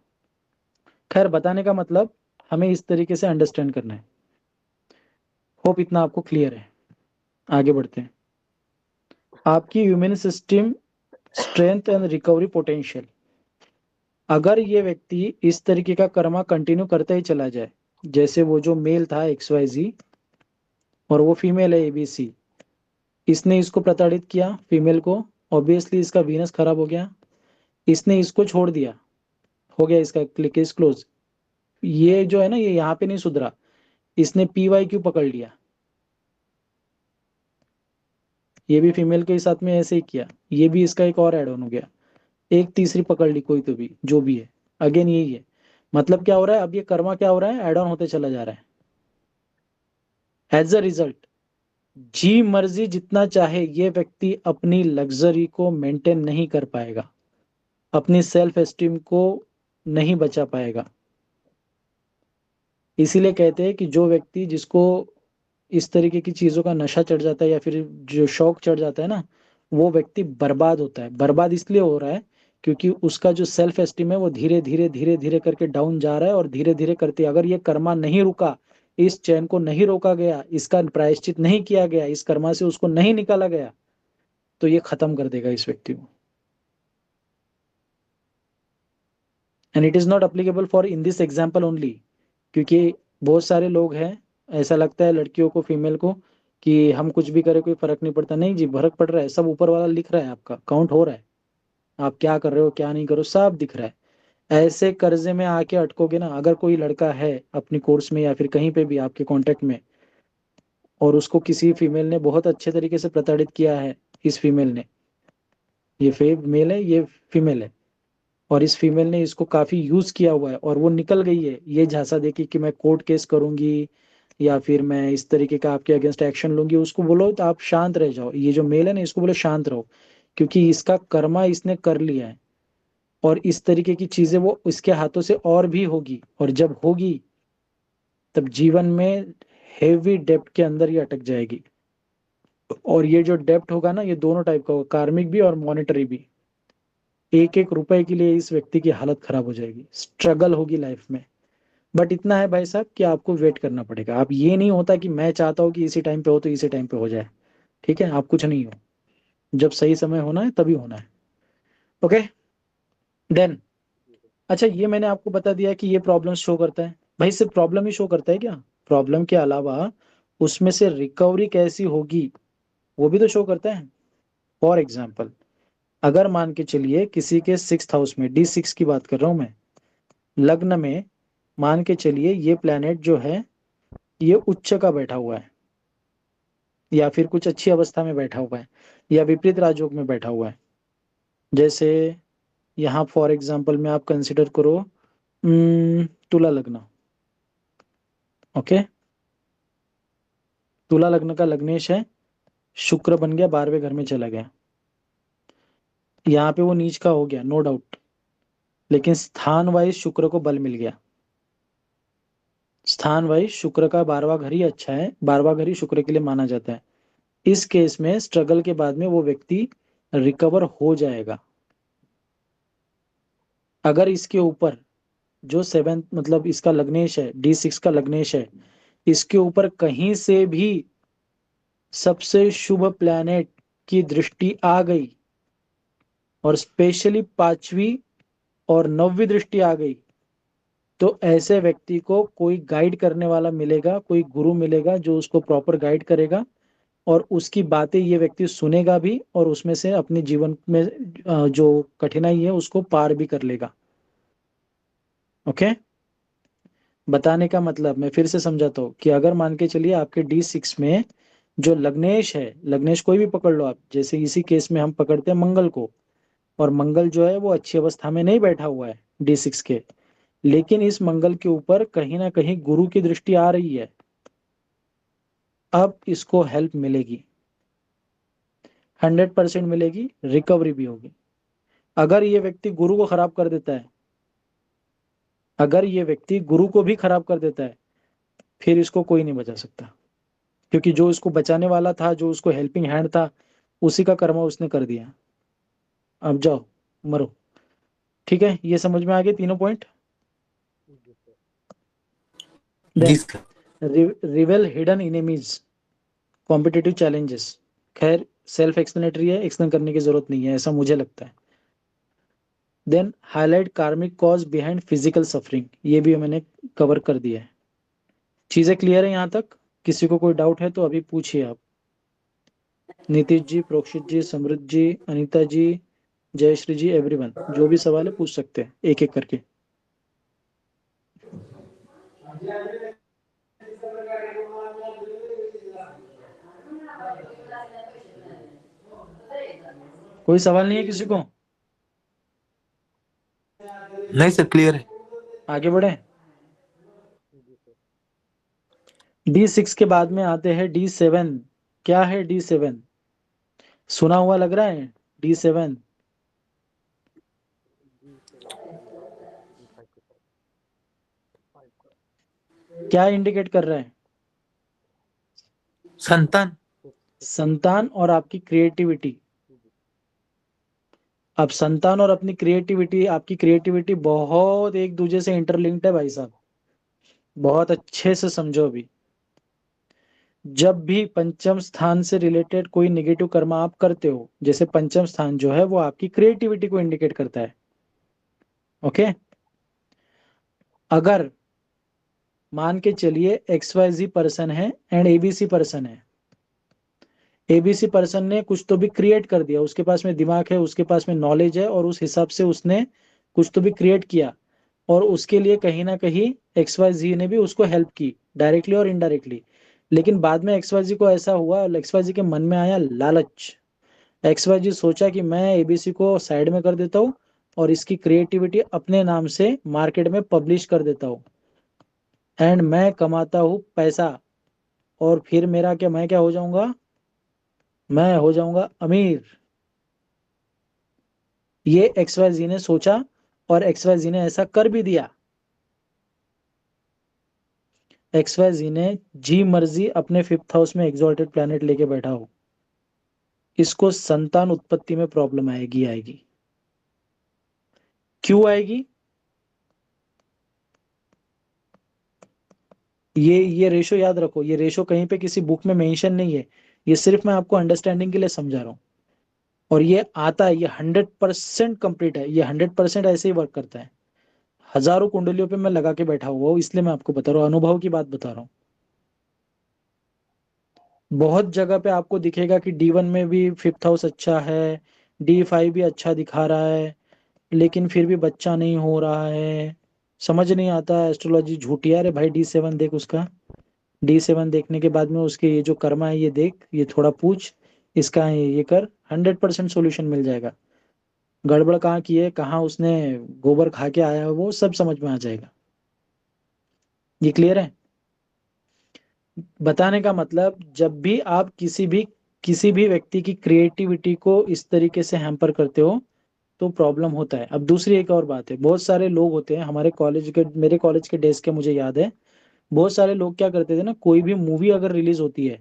खैर, बताने का मतलब हमें इस तरीके से अंडरस्टैंड करना है। होप इतना आपको क्लियर है। आगे बढ़ते हैं। आपकी immune system strength and recovery potential. अगर ये व्यक्ति इस तरीके का कर्मा कंटिन्यू करता ही चला जाए, जैसे वो जो मेल था XYZ और वो फीमेल है ABC, इसने इसको प्रताड़ित किया फीमेल को, ऑब्वियसली इसका वीनस खराब हो गया, इसने इसको छोड़ दिया, हो गया इसका केस क्लोज। ये जो है ना, ये यहाँ पे नहीं सुधरा, इसने PYQ पकड़ लिया, ये भी फीमेल के साथ में ऐसे ही किया, ये भी इसका एक और ऐड ऑन हो गया, एक तीसरी पकड़ ली कोई तो भी, जो भी है, अगेन यही है। मतलब क्या हो रहा है, अब ये कर्मा क्या हो रहा है, ऐड ऑन होते चला जा रहा है। एज अ रिजल्ट, जी मर्जी जितना चाहे ये व्यक्ति अपनी लग्जरी को मेंटेन नहीं कर पाएगा, अपनी सेल्फ एस्टीम को नहीं बचा पाएगा। इसीलिए कहते हैं कि जो व्यक्ति, जिसको इस तरीके की चीजों का नशा चढ़ जाता है या फिर जो शौक चढ़ जाता है ना, वो व्यक्ति बर्बाद होता है। बर्बाद इसलिए हो रहा है क्योंकि उसका जो सेल्फ एस्टीम है वो धीरे धीरे धीरे धीरे करके डाउन जा रहा है, और धीरे धीरे करते अगर ये कर्मा नहीं रुका, इस चैन को नहीं रोका गया, इसका प्रायश्चित नहीं किया गया, इस कर्मा से उसको नहीं निकाला गया, तो ये खत्म कर देगा इस व्यक्ति को। And it is not applicable for in this example only, क्योंकि बहुत सारे लोग हैं, ऐसा लगता है लड़कियों को, फीमेल को, कि हम कुछ भी करें कोई फर्क नहीं पड़ता। नहीं जी, फर्क पड़ रहा है, सब ऊपर वाला लिख रहा है, आपका काउंट हो रहा है, आप क्या कर रहे हो क्या नहीं करो सब दिख रहा है। ऐसे कर्जे में आके अटकोगे ना, अगर कोई लड़का है अपनी कोर्स में या फिर कहीं पे भी आपके कांटेक्ट में, और उसको किसी फीमेल ने बहुत अच्छे तरीके से प्रताड़ित किया है, इस फीमेल ने, ये मेल है, ये फीमेल है, और इस फीमेल ने इसको काफी यूज किया हुआ है और वो निकल गई है ये झांसा देके कि मैं कोर्ट केस करूंगी या फिर मैं इस तरीके का आपके अगेंस्ट एक्शन लूंगी, उसको बोलो तो आप शांत रह जाओ। ये जो मेल है ना, इसको बोलो शांत रहो, क्योंकि इसका कर्मा इसने कर लिया है, और इस तरीके की चीजें वो इसके हाथों से और भी होगी, और जब होगी तब जीवन में हेवी डेप्ट के अंदर ये अटक जाएगी। और ये जो डेप्ट होगा ना, ये दोनों टाइप का होगा, कार्मिक भी और मॉनेटरी भी। एक एक रुपए के लिए इस व्यक्ति की हालत खराब हो जाएगी, स्ट्रगल होगी लाइफ में। बट इतना है भाई साहब कि आपको वेट करना पड़ेगा। आप, ये नहीं होता कि मैं चाहता हूँ कि इसी टाइम पे हो तो इसी टाइम पे हो जाए। ठीक है, आप कुछ नहीं हो, जब सही समय होना है तभी होना है। ओके देन, अच्छा ये मैंने आपको बता दिया कि ये प्रॉब्लम शो करता है। भाई सिर्फ प्रॉब्लम ही शो करता है क्या? प्रॉब्लम के अलावा उसमें से रिकवरी कैसी होगी वो भी तो शो करता है। फॉर एग्जाम्पल, अगर मान के चलिए किसी के 6th हाउस में, D6 की बात कर रहा हूं मैं, लग्न में मान के चलिए ये प्लैनेट जो है ये उच्च का बैठा हुआ है, या फिर कुछ अच्छी अवस्था में बैठा हुआ है, या विपरीत राजयोग में बैठा हुआ है। जैसे यहाँ फॉर एग्जाम्पल में आप कंसिडर करो तुला लग्न। ओके, तुला लग्न का लग्नेश है, शुक्र बन गया, 12वें घर में चला गया। यहाँ पे वो नीच का हो गया, नो डाउट, लेकिन स्थान वाइज शुक्र को बल मिल गया। स्थान वाइज शुक्र का 12वां घर ही अच्छा है, 12वां घर ही शुक्र के लिए माना जाता है। इस केस में स्ट्रगल के बाद में वो व्यक्ति रिकवर हो जाएगा। अगर इसके ऊपर जो 7th मतलब इसका लग्नेश है, D6 का लग्नेश है, इसके ऊपर कहीं से भी सबसे शुभ प्लैनेट की दृष्टि आ गई, और स्पेशली 5वीं और 9वीं दृष्टि आ गई, तो ऐसे व्यक्ति को कोई गाइड करने वाला मिलेगा, कोई गुरु मिलेगा जो उसको प्रॉपर गाइड करेगा, और उसकी बातें ये व्यक्ति सुनेगा भी, और उसमें से अपने जीवन में जो कठिनाई है उसको पार भी कर लेगा। ओके, बताने का मतलब मैं फिर से समझाता हूँ कि अगर मान के चलिए आपके D6 में जो लग्नेश है, लग्नेश कोई भी पकड़ लो आप, जैसे इसी केस में हम पकड़ते हैं मंगल को, और मंगल जो है वो अच्छी अवस्था में नहीं बैठा हुआ है D6 के, लेकिन इस मंगल के ऊपर कहीं ना कहीं गुरु की दृष्टि आ रही है। अब इसको हेल्प मिलेगी, 100% मिलेगी, रिकवरी भी होगी। अगर ये व्यक्ति गुरु को खराब कर देता है, अगर ये व्यक्ति गुरु को भी खराब कर देता है, फिर इसको कोई नहीं बचा सकता, क्योंकि जो इसको बचाने वाला था, जो उसको हेल्पिंग हैंड था, उसी का कर्म उसने कर दिया। अब जाओ मरो। ठीक है, ये समझ में आ गए तीनों पॉइंट।
जी सर।
जी
then
sir.
रिवेल hidden enemies, competitive challenges. खैर सेल्फ एक्सप्लेनेटरी है, एक्सप्लेन करने की जरूरत नहीं है, ऐसा मुझे लगता है। देन हाईलाइट कार्मिक कॉज बिहाइंड फिजिकल सफरिंग, ये भी मैंने कवर कर दिया है। चीजें क्लियर है यहाँ तक? किसी को कोई डाउट है तो अभी पूछिए आप। नीतीश जी, प्रोक्षित जी, समृद्ध जी, अनीता जी, जयश्री जी, एवरीवन, जो भी सवाल है पूछ सकते हैं एक एक करके। कोई सवाल नहीं है किसी को?
नहीं सर, क्लियर है।
आगे बढ़े।
जी सर।
D6 के बाद में आते हैं D7। क्या है D7? सुना हुआ लग रहा है D7?
जी सर। D5 के साथ 5 का
क्या इंडिकेट कर रहा है?
संतान।
संतान और आपकी क्रिएटिविटी।
जी
अब संतान और अपनी क्रिएटिविटी, आपकी क्रिएटिविटी बहुत एक दूसरे से इंटरलिंक्ड है भाई साहब, बहुत अच्छे से समझो अभी। जब भी पंचम स्थान से रिलेटेड कोई नेगेटिव कर्म आप करते हो, जैसे पंचम स्थान जो है वो आपकी क्रिएटिविटी को इंडिकेट करता है। ओके, अगर मान के चलिए XYZ पर्सन है एंड ABC पर्सन है, ABC पर्सन ने कुछ तो भी क्रिएट कर दिया, उसके पास में दिमाग है, उसके पास में नॉलेज है, और उस हिसाब से उसने कुछ तो भी क्रिएट किया, और उसके लिए कहीं ना कहीं XYZ ने भी उसको हेल्प की, डायरेक्टली और इनडायरेक्टली। लेकिन बाद में XYZ को ऐसा हुआ, XYZ के मन में आया लालच। XYZ सोचा कि मैं ABC को साइड में कर देता हूँ, और इसकी क्रिएटिविटी अपने नाम से मार्केट में पब्लिश कर देता हूँ, एंड मैं कमाता हूँ पैसा, और फिर मेरा क्या, मैं क्या हो जाऊंगा, मैं हो जाऊंगा अमीर। ये XYZ ने सोचा, और XYZ ने ऐसा कर भी दिया। XYZ ने जी मर्जी अपने 5th हाउस में एग्जॉल्टेड प्लैनेट लेके बैठा हो, इसको संतान उत्पत्ति में प्रॉब्लम आएगी, आएगी। क्यों आएगी? ये रेशो याद रखो, ये रेशो कहीं पे किसी बुक में मेंशन नहीं है, ये सिर्फ मैं आपको अंडरस्टैंडिंग के लिए समझा रहा हूँ। और ये आता है, ये 100% कंप्लीट है, ये 100% ऐसे ही वर्क करता है। हजारों कुंडलियों पे मैं लगा के बैठा हुआ हूँ, इसलिए मैं आपको बता रहा हूँ, अनुभव की बात बता रहा हूँ। बहुत जगह पे आपको दिखेगा कि D1 में भी फिफ्थ हाउस अच्छा है, D5 भी अच्छा दिखा रहा है, लेकिन फिर भी बच्चा नहीं हो रहा है। समझ नहीं आता, एस्ट्रोलॉजी झूठी है। अरे भाई D7 देख उसका, D7 देखने के बाद में उसके ये जो कर्मा है ये देख, ये थोड़ा पूछ, इसका है ये कर, 100% सोल्यूशन मिल जाएगा। गड़बड़ कहाँ की है, कहाँ उसने गोबर खा के आया है, वो सब समझ में आ जाएगा। ये क्लियर है? बताने का मतलब, जब भी आप किसी भी व्यक्ति की क्रिएटिविटी को इस तरीके से हैम्पर करते हो तो प्रॉब्लम होता है। अब दूसरी एक और बात है, बहुत सारे लोग होते हैं हमारे कॉलेज के, मेरे कॉलेज के डेज के मुझे याद है, बहुत सारे लोग क्या करते थे ना, कोई भी मूवी अगर रिलीज होती है,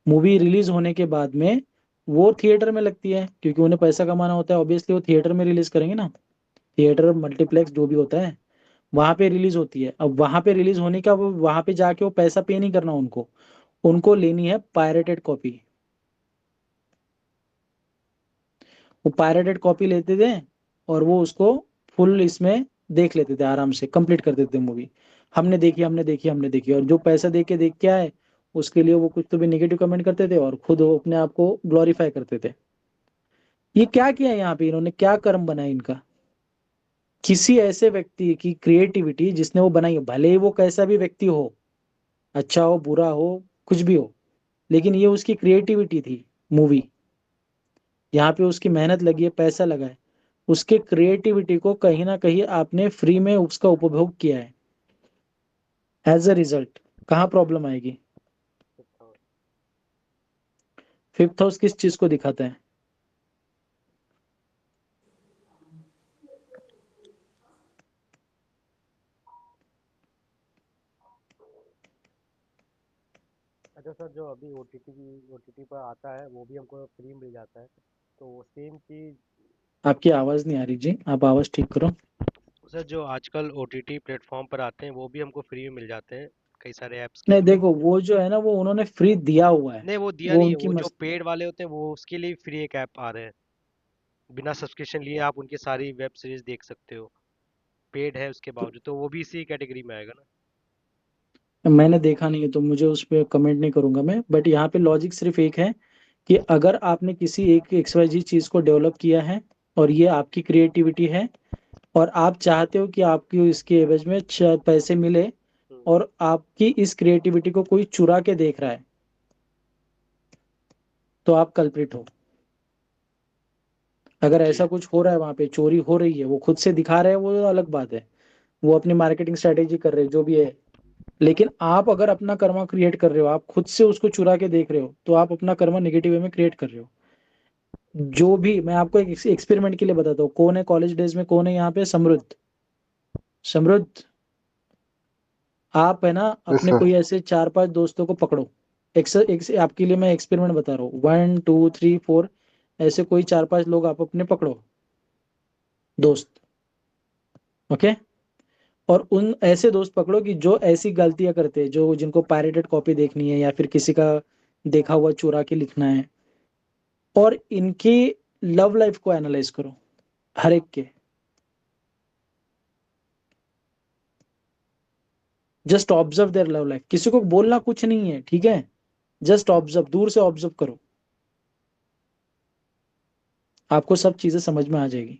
मूवी रिलीज होने के बाद में वो थिएटर में लगती है, क्योंकि उन्हें पैसा कमाना होता है, ऑब्वियसली वो थिएटर में रिलीज करेंगे ना। थिएटर, मल्टीप्लेक्स जो भी होता है, वहां पे रिलीज होती है। अब वहां पे रिलीज होने का, वो वहां पे जाके वो पैसा पे नहीं करना उनको, उनको लेनी है पायरेटेड कॉपी। वो पायरेटेड कॉपी लेते थे और वो उसको फुल इसमें देख लेते थे, आराम से कंप्लीट कर देते थे मूवी। हमने देखी, हमने देखी, हमने देखी, और जो पैसा दे के देख के आए उसके लिए वो कुछ तो भी नेगेटिव कमेंट करते थे और खुद वो अपने आप को ग्लोरीफाई करते थे। ये क्या किया है यहाँ पे इन्होंने, क्या कर्म बनाया इनका? किसी ऐसे व्यक्ति की क्रिएटिविटी जिसने वो बनाई, भले ही वो कैसा भी व्यक्ति हो, अच्छा हो, बुरा हो, कुछ भी हो, लेकिन ये उसकी क्रिएटिविटी थी मूवी। यहाँ पे उसकी मेहनत लगी है, पैसा लगा है, उसके क्रिएटिविटी को कहीं ना कहीं आपने फ्री में उसका उपभोग किया है। एज अ रिजल्ट कहाँ प्रॉब्लम आएगी? फिफ्थ हाउस किस चीज को दिखाता है?
अच्छा सर, जो अभी ओटीटी पर आता है वो भी हमको फ्री मिल जाता है, तो सेम चीज।
आपकी आवाज नहीं आ रही जी, आप आवाज ठीक करो।
सर, जो आजकल ओटीटी प्लेटफॉर्म पर आते हैं वो भी हमको फ्री में मिल जाते हैं, कई सारे ऐप्स के
नहीं
थ्रू।
देखो, वो जो है ना, वो उन्होंने फ्री दिया हुआ है,
नहीं, वो दिया
वो
नहीं है,
उनकी
वो जो
मस्त।
पेड वाले होते हैं वो उसके लिए फ्री एक ऐप आ रहे हैं। बिना सब्सक्रिप्शन लिए आप उनकी सारी वेब सीरीज देख सकते हो, पेड है उसके बावजूद, तो वो भी इसी कैटेगरी में आएगा ना।
मैंने देखा नहीं है तो मुझे उस पर कमेंट नहीं करूंगा मैं, बट यहाँ पे लॉजिक सिर्फ एक है कि अगर आपने किसी एक XYZ चीज को डेवलप किया है और ये आपकी क्रिएटिविटी है, और आप चाहते हो कि आपकी इसके एवज में पैसे मिले,
हम्म,
और आपकी इस क्रिएटिविटी को कोई चुरा के देख रहा है, तो आप कल्प्रिट हो। अगर
जी।
ऐसा कुछ हो रहा है, वहां पे चोरी हो रही है, वो खुद से दिखा रहे हैं, वो अलग बात है, वो अपनी मार्केटिंग स्ट्रेटेजी कर रहे हैं, जो भी है। लेकिन आप अगर अपना कर्मा क्रिएट कर रहे हो, आप खुद से उसको चुरा के देख रहे हो, तो आप अपना कर्मा नेगेटिव वे में क्रिएट कर रहे हो। जो भी, मैं आपको एक एक्सपेरिमेंट के लिए बताता हूँ, कौन है कॉलेज डेज में, कौन है यहाँ पे? समृद्ध। समृद्ध, आप है ना,
यस
अपने
सर।
कोई ऐसे 4-5 दोस्तों को पकड़ो। आपके लिए मैं एक्सपेरिमेंट बता रहा हूँ, 1 2 3 4, ऐसे कोई 4-5 लोग आप अपने पकड़ो, दोस्त। ओके? और उन ऐसे दोस्त पकड़ो कि जो ऐसी गलतियां करते हैं, जो जिनको पायरेटेड कॉपी देखनी है या फिर किसी का देखा हुआ चुरा के लिखना है, और इनकी लव लाइफ को एनालाइज करो, हर एक के। Just observe their love life, किसी को बोलना कुछ नहीं है, ठीक है? जस्ट ऑब्जर्व, दूर से ऑब्जर्व करो, आपको सब चीजें समझ में आ जाएगी।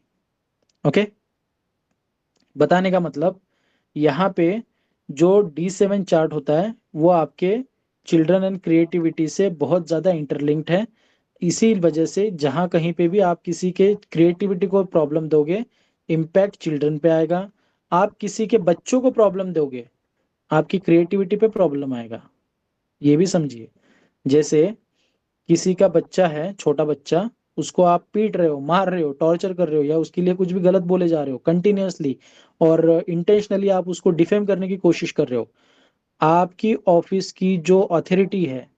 ओके? बताने का मतलब, यहाँ पे जो D7 चार्ट होता है वो आपके चिल्ड्रन एंड क्रिएटिविटी से बहुत ज्यादा इंटरलिंक्ड है। इसी वजह से जहां कहीं पे भी आप किसी के क्रिएटिविटी को प्रॉब्लम दोगे, इम्पैक्ट चिल्ड्रन पे आएगा। आप किसी के बच्चों को प्रॉब्लम दोगे, आपकी क्रिएटिविटी पे प्रॉब्लम आएगा। ये भी समझिए, जैसे किसी का बच्चा है, छोटा बच्चा, उसको आप पीट रहे हो, मार रहे हो, टॉर्चर कर रहे हो, या उसके लिए कुछ भी गलत बोले जा रहे हो कंटिन्यूअसली, और इंटेंशनली आप उसको डिफेम करने की कोशिश कर रहे हो, आपकी ऑफिस की जो अथॉरिटी है,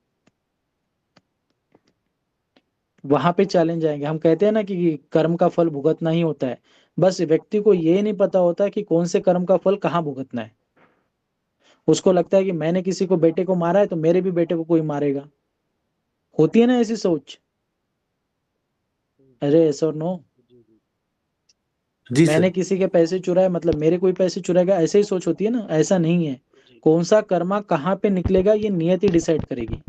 वहां पे चैलेंज आएंगे। हम कहते हैं ना कि कर्म का फल भुगतना ही होता है, बस व्यक्ति को ये नहीं पता होता कि कौन से कर्म का फल कहाँ भुगतना है। उसको लगता है कि मैंने किसी को बेटे को मारा है तो मेरे भी बेटे को कोई मारेगा। होती है ना ऐसी सोच? अरे यस और नो?
जी जी
जी
मैंने
सर।
किसी के पैसे चुराए मतलब मेरे कोई पैसे चुराएगा, ऐसे ही सोच होती है ना? ऐसा नहीं है।
जी
कौन सा कर्मा कहाँ पे निकलेगा ये नियति डिसाइड करेगी।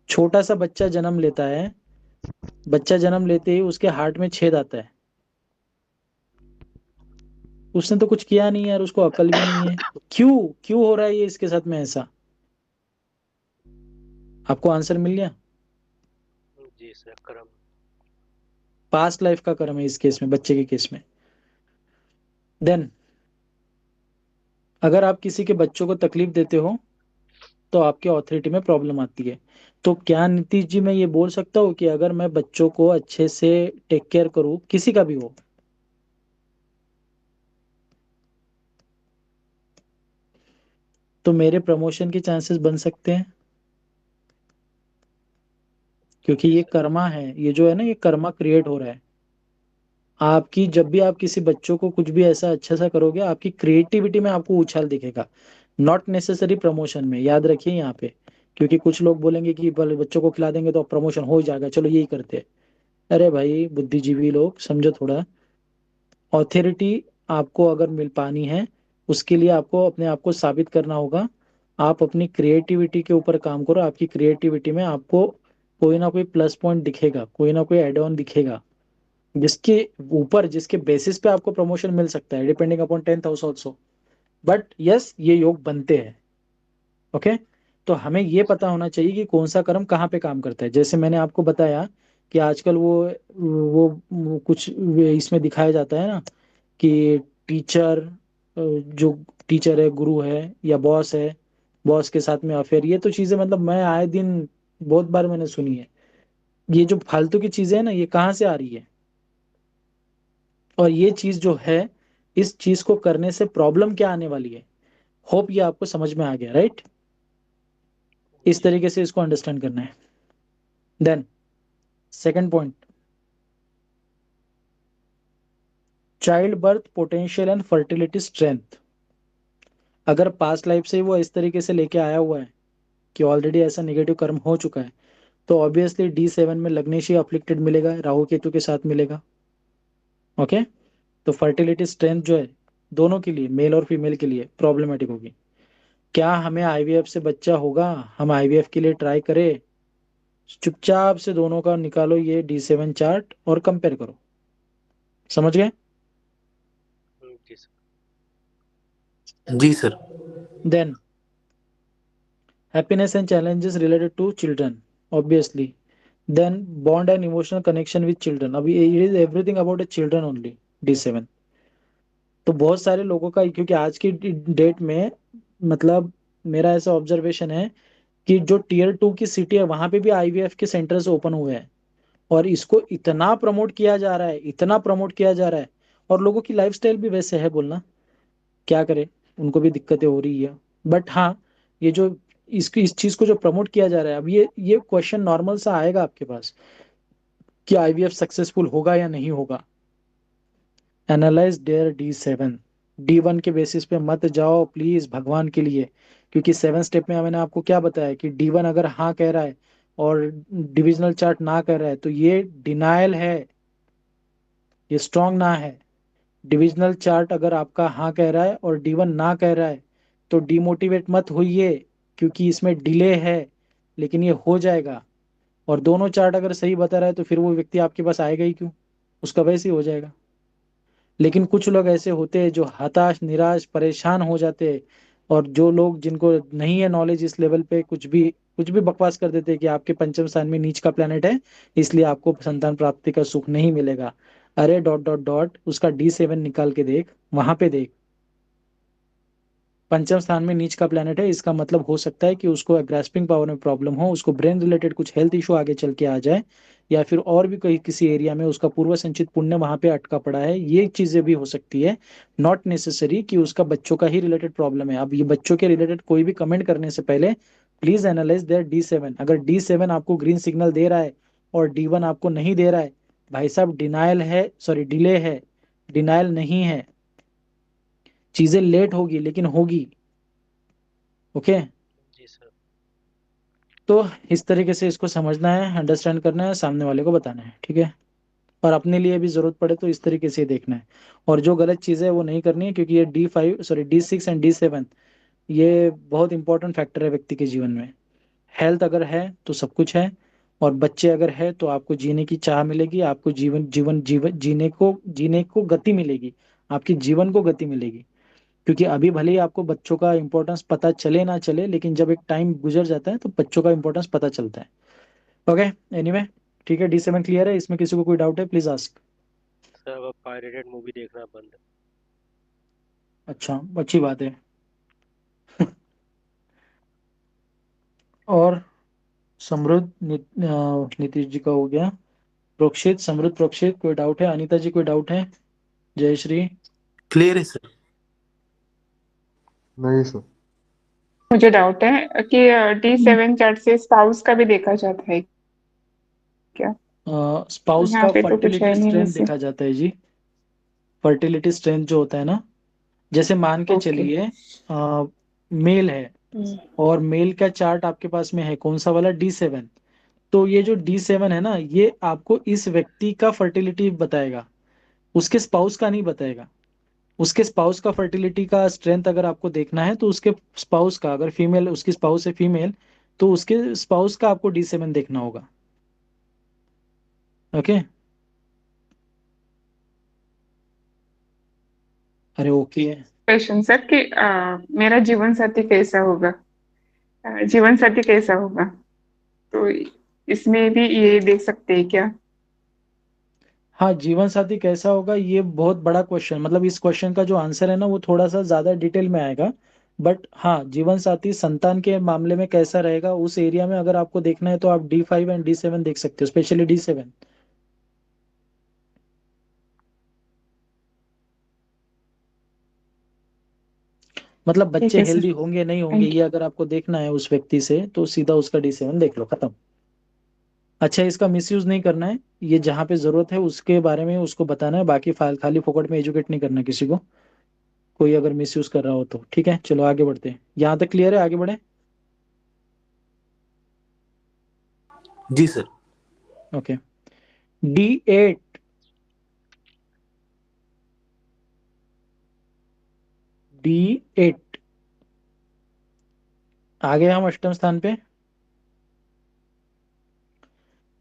छोटा सा बच्चा जन्म लेता है, बच्चा जन्म लेते ही उसके हार्ट में छेद आता है। उसने तो कुछ किया नहीं यार, उसको अकल भी नहीं है। क्यों क्यों हो रहा है ये इसके साथ में ऐसा? आपको आंसर मिल गया?
जी सर, कर्म।
पास्ट लाइफ का कर्म है इस केस में, बच्चे के केस में। देन अगर आप किसी के बच्चों को तकलीफ देते हो तो आपके ऑथोरिटी में प्रॉब्लम आती है। तो क्या नीतीश जी मैं ये बोल सकता हूँ कि अगर मैं बच्चों को अच्छे से टेक केयर करूँ, किसी का भी हो, तो मेरे प्रमोशन के चांसेस बन सकते हैं? क्योंकि
जी
ये
सर।
कर्मा है, ये जो है ना, ये कर्मा क्रिएट हो रहा है। आपकी जब भी आप किसी बच्चों को कुछ भी ऐसा अच्छा सा करोगे, आपकी क्रिएटिविटी में आपको उछाल दिखेगा। नॉट नेसेसरी प्रमोशन में, याद रखिए यहाँ पे। क्योंकि कुछ लोग बोलेंगे कि बच्चों को खिला देंगे तो प्रमोशन हो जाएगा, चलो यही करते हैं। अरे भाई बुद्धिजीवी लोग, समझो थोड़ा। ऑथोरिटी आपको अगर मिल पानी है, उसके लिए आपको अपने आप को साबित करना होगा। आप अपनी क्रिएटिविटी के ऊपर काम करो। आपकी क्रिएटिविटी में आपको कोई ना कोई प्लस पॉइंट दिखेगा, कोई ना कोई एड ऑन दिखेगा, जिसके ऊपर, जिसके बेसिस पे आपको प्रमोशन मिल सकता है, depending upon 10th house also. But yes, ये योग बनते हैं। ओके। तो हमें ये पता होना चाहिए कि कौन सा कर्म कहाँ पे काम करता है। जैसे मैंने आपको बताया कि आजकल वो कुछ इसमें दिखाया जाता है ना कि टीचर, जो टीचर है, गुरु है या बॉस है, बॉस के साथ में अफेयर, ये तो चीजें मतलब मैं आए दिन बहुत बार मैंने सुनी है। ये जो फालतू की चीजें है ना, ये कहाँ से आ रही है? और ये चीज जो है, इस चीज को करने से प्रॉब्लम क्या आने वाली है? होप ये आपको समझ में आ गया, राइट? इस
जी
तरीके से इसको अंडरस्टैंड करना है। Then second point, child birth potential and fertility strength. अगर पास्ट लाइफ से ही वो इस तरीके से लेके आया हुआ है कि ऑलरेडी ऐसा नेगेटिव कर्म हो चुका है, तो ऑब्वियसली D7 में लग्नेश ही अफ्लिक्टेड मिलेगा, राहु केतु के साथ मिलेगा। ओके। तो फर्टिलिटी स्ट्रेंथ जो है, दोनों के लिए, मेल और फीमेल के लिए प्रॉब्लमेटिक होगी। क्या हमें IVF से बच्चा होगा? हम IVF के लिए ट्राई करें? चुपचाप से दोनों का निकालो ये D7 चार्ट और कंपेयर करो। समझ गए?
जी सर।
जी sir.
Then happiness and challenges related to children, obviously. Then bond and emotional connection with children, अभी it is everything about a children only, D7। तो बहुत सारे लोगों का, क्योंकि आज की डेट में, मतलब मेरा ऐसा ऑब्जर्वेशन है कि जो Tier 2 की सिटी है वहां पे भी IVF के सेंटर्स ओपन हुए हैं। और इसको इतना प्रमोट किया जा रहा है, इतना प्रमोट किया जा रहा है। और लोगों की लाइफस्टाइल भी वैसे है, बोलना क्या करे, उनको भी दिक्कतें हो रही है। बट हाँ, ये जो इस चीज को जो प्रमोट किया जा रहा है, अब ये क्वेश्चन नॉर्मल सा आएगा आपके पास कि IVF सक्सेसफुल होगा या नहीं होगा। Analyse there D7। D1 के बेसिस पे मत जाओ प्लीज, भगवान के लिए। क्योंकि 7 स्टेप में मैंने आपको क्या बताया कि D1 अगर हाँ कह रहा है और डिविजनल चार्ट ना कर रहा है, तो ये डिनायल है, ये स्ट्रांग ना है। डिविजनल चार्ट अगर आपका हाँ कह रहा है और D1 ना कह रहा है, तो डिमोटिवेट मत होइए, क्योंकि इसमें डिले है, लेकिन ये हो जाएगा। और दोनों चार्ट अगर सही बता रहा है तो फिर वो व्यक्ति आपके पास आएगा ही क्यों, उसका वैसे ही हो जाएगा। लेकिन कुछ लोग ऐसे होते हैं जो हताश, निराश, परेशान हो जाते हैं। और जो लोग, जिनको नहीं है नॉलेज इस लेवल पे, कुछ भी बकवास कर देते हैं कि आपके पंचम स्थान में नीच का प्लेनेट है, इसलिए आपको संतान प्राप्ति का सुख नहीं मिलेगा। अरे डॉट डॉट डॉट, उसका D7 निकाल के देख, वहां पे देख। पंचम स्थान में नीच का प्लेनेट है, इसका मतलब हो सकता है कि उसको ग्रास्पिंग पावर में प्रॉब्लम हो, उसको ब्रेन रिलेटेड कुछ हेल्थ इशू आगे चल के आ जाए, या फिर और भी कहीं किसी एरिया में उसका पूर्व संचित पुण्य वहां पे अटका पड़ा है, ये चीजें भी हो सकती है। नॉट नेसेसरी कि उसका बच्चों का ही रिलेटेड प्रॉब्लम है। अब ये बच्चों के रिलेटेड कोई भी कमेंट करने से पहले प्लीज एनालाइज देयर D7। अगर D7 आपको ग्रीन सिग्नल दे रहा है और D1 आपको नहीं दे रहा है, भाई साहब डिनायल है, सॉरी डिले है, डिनायल नहीं है। चीजें लेट होगी लेकिन होगी। ओके।
जी सर।
तो इस तरीके से इसको समझना है, अंडरस्टैंड करना है, सामने वाले को बताना है, ठीक है। और अपने लिए भी जरूरत पड़े तो इस तरीके से ही देखना है। और जो गलत चीज़ है वो नहीं करनी है, क्योंकि ये D6 एंड D7 ये बहुत इंपॉर्टेंट फैक्टर है व्यक्ति के जीवन में। हेल्थ अगर है तो सब कुछ है, और बच्चे अगर है तो आपको जीने की चाह मिलेगी, आपको जीवन जीवन जीवन जीने को गति मिलेगी, आपके जीवन को गति मिलेगी। क्योंकि अभी भले ही आपको बच्चों का इंपॉर्टेंस पता चले ना चले, लेकिन जब एक टाइम गुजर जाता है तो बच्चों का इंपॉर्टेंस पता चलता है। ओके, एनीवे, ठीक है, D7 क्लियर है, इसमें किसी को कोई डाउट है प्लीज आस्क।
सर अब पायरेटेड मूवी देखना बंद।
अच्छा, अच्छी बात है। और समृद्ध नीतीश जी का हो गया। प्रोक्षित, समृद्ध, प्रोक्षित, कोई डाउट है? अनीता जी कोई डाउट है? जयश्री?
क्लियर है सर।
नहीं सर।
मुझे डाउट है कि D7 चार्ट से स्पाउस का भी देखा जाता है क्या?
स्पाउस
यहाँ
का
पे तो कुछ है
फर्टिलिटी
नहीं
स्ट्रेंथ
वैसे।
देखा जाता है जी। फर्टिलिटी स्ट्रेंथ जो होता है ना, जैसे मान के
ओके।
चलिए मेल है, और मेल का चार्ट आपके पास में है कौन सा वाला? D7। तो ये जो D7 है ना, ये आपको इस व्यक्ति का फर्टिलिटी बताएगा, उसके स्पाउस का नहीं बताएगा। उसके स्पाउस का फर्टिलिटी का स्ट्रेंथ अगर आपको देखना है तो उसके स्पाउस का, अगर फीमेल, उसकी स्पाउस है फीमेल, तो उसके स्पाउस का आपको D7 देखना होगा। ओके। अरे ओके है।
क्वेश्चन सर कि मेरा जीवन साथी कैसा होगा? जीवन साथी कैसा होगा, तो इसमें भी ये देख सकते हैं क्या?
हाँ, जीवन साथी कैसा होगा ये बहुत बड़ा क्वेश्चन, मतलब इस क्वेश्चन का जो आंसर है ना वो थोड़ा सा ज्यादा डिटेल में आएगा। बट हाँ, जीवन साथी संतान के मामले में कैसा रहेगा उस एरिया में अगर आपको देखना है तो आप D5 एंड D7 देख सकते हो, स्पेशली D7। मतलब
ठीक
बच्चे
है सर,
हेल्दी होंगे नहीं होंगे
थैंक
ये
यू।
अगर आपको देखना है उस व्यक्ति से, तो सीधा उसका D7 देख लो, खत्म। अच्छा, इसका मिसयूज नहीं करना है, ये जहाँ पे जरूरत है उसके बारे में उसको बताना है, बाकी खाली फोकट में एजुकेट नहीं करना किसी को, कोई अगर मिसयूज कर रहा हो तो। ठीक है, चलो आगे बढ़ते हैं, यहाँ तक क्लियर है? आगे बढ़े।
जी सर।
ओके। D8। D8 आ गए हम अष्टम स्थान पे।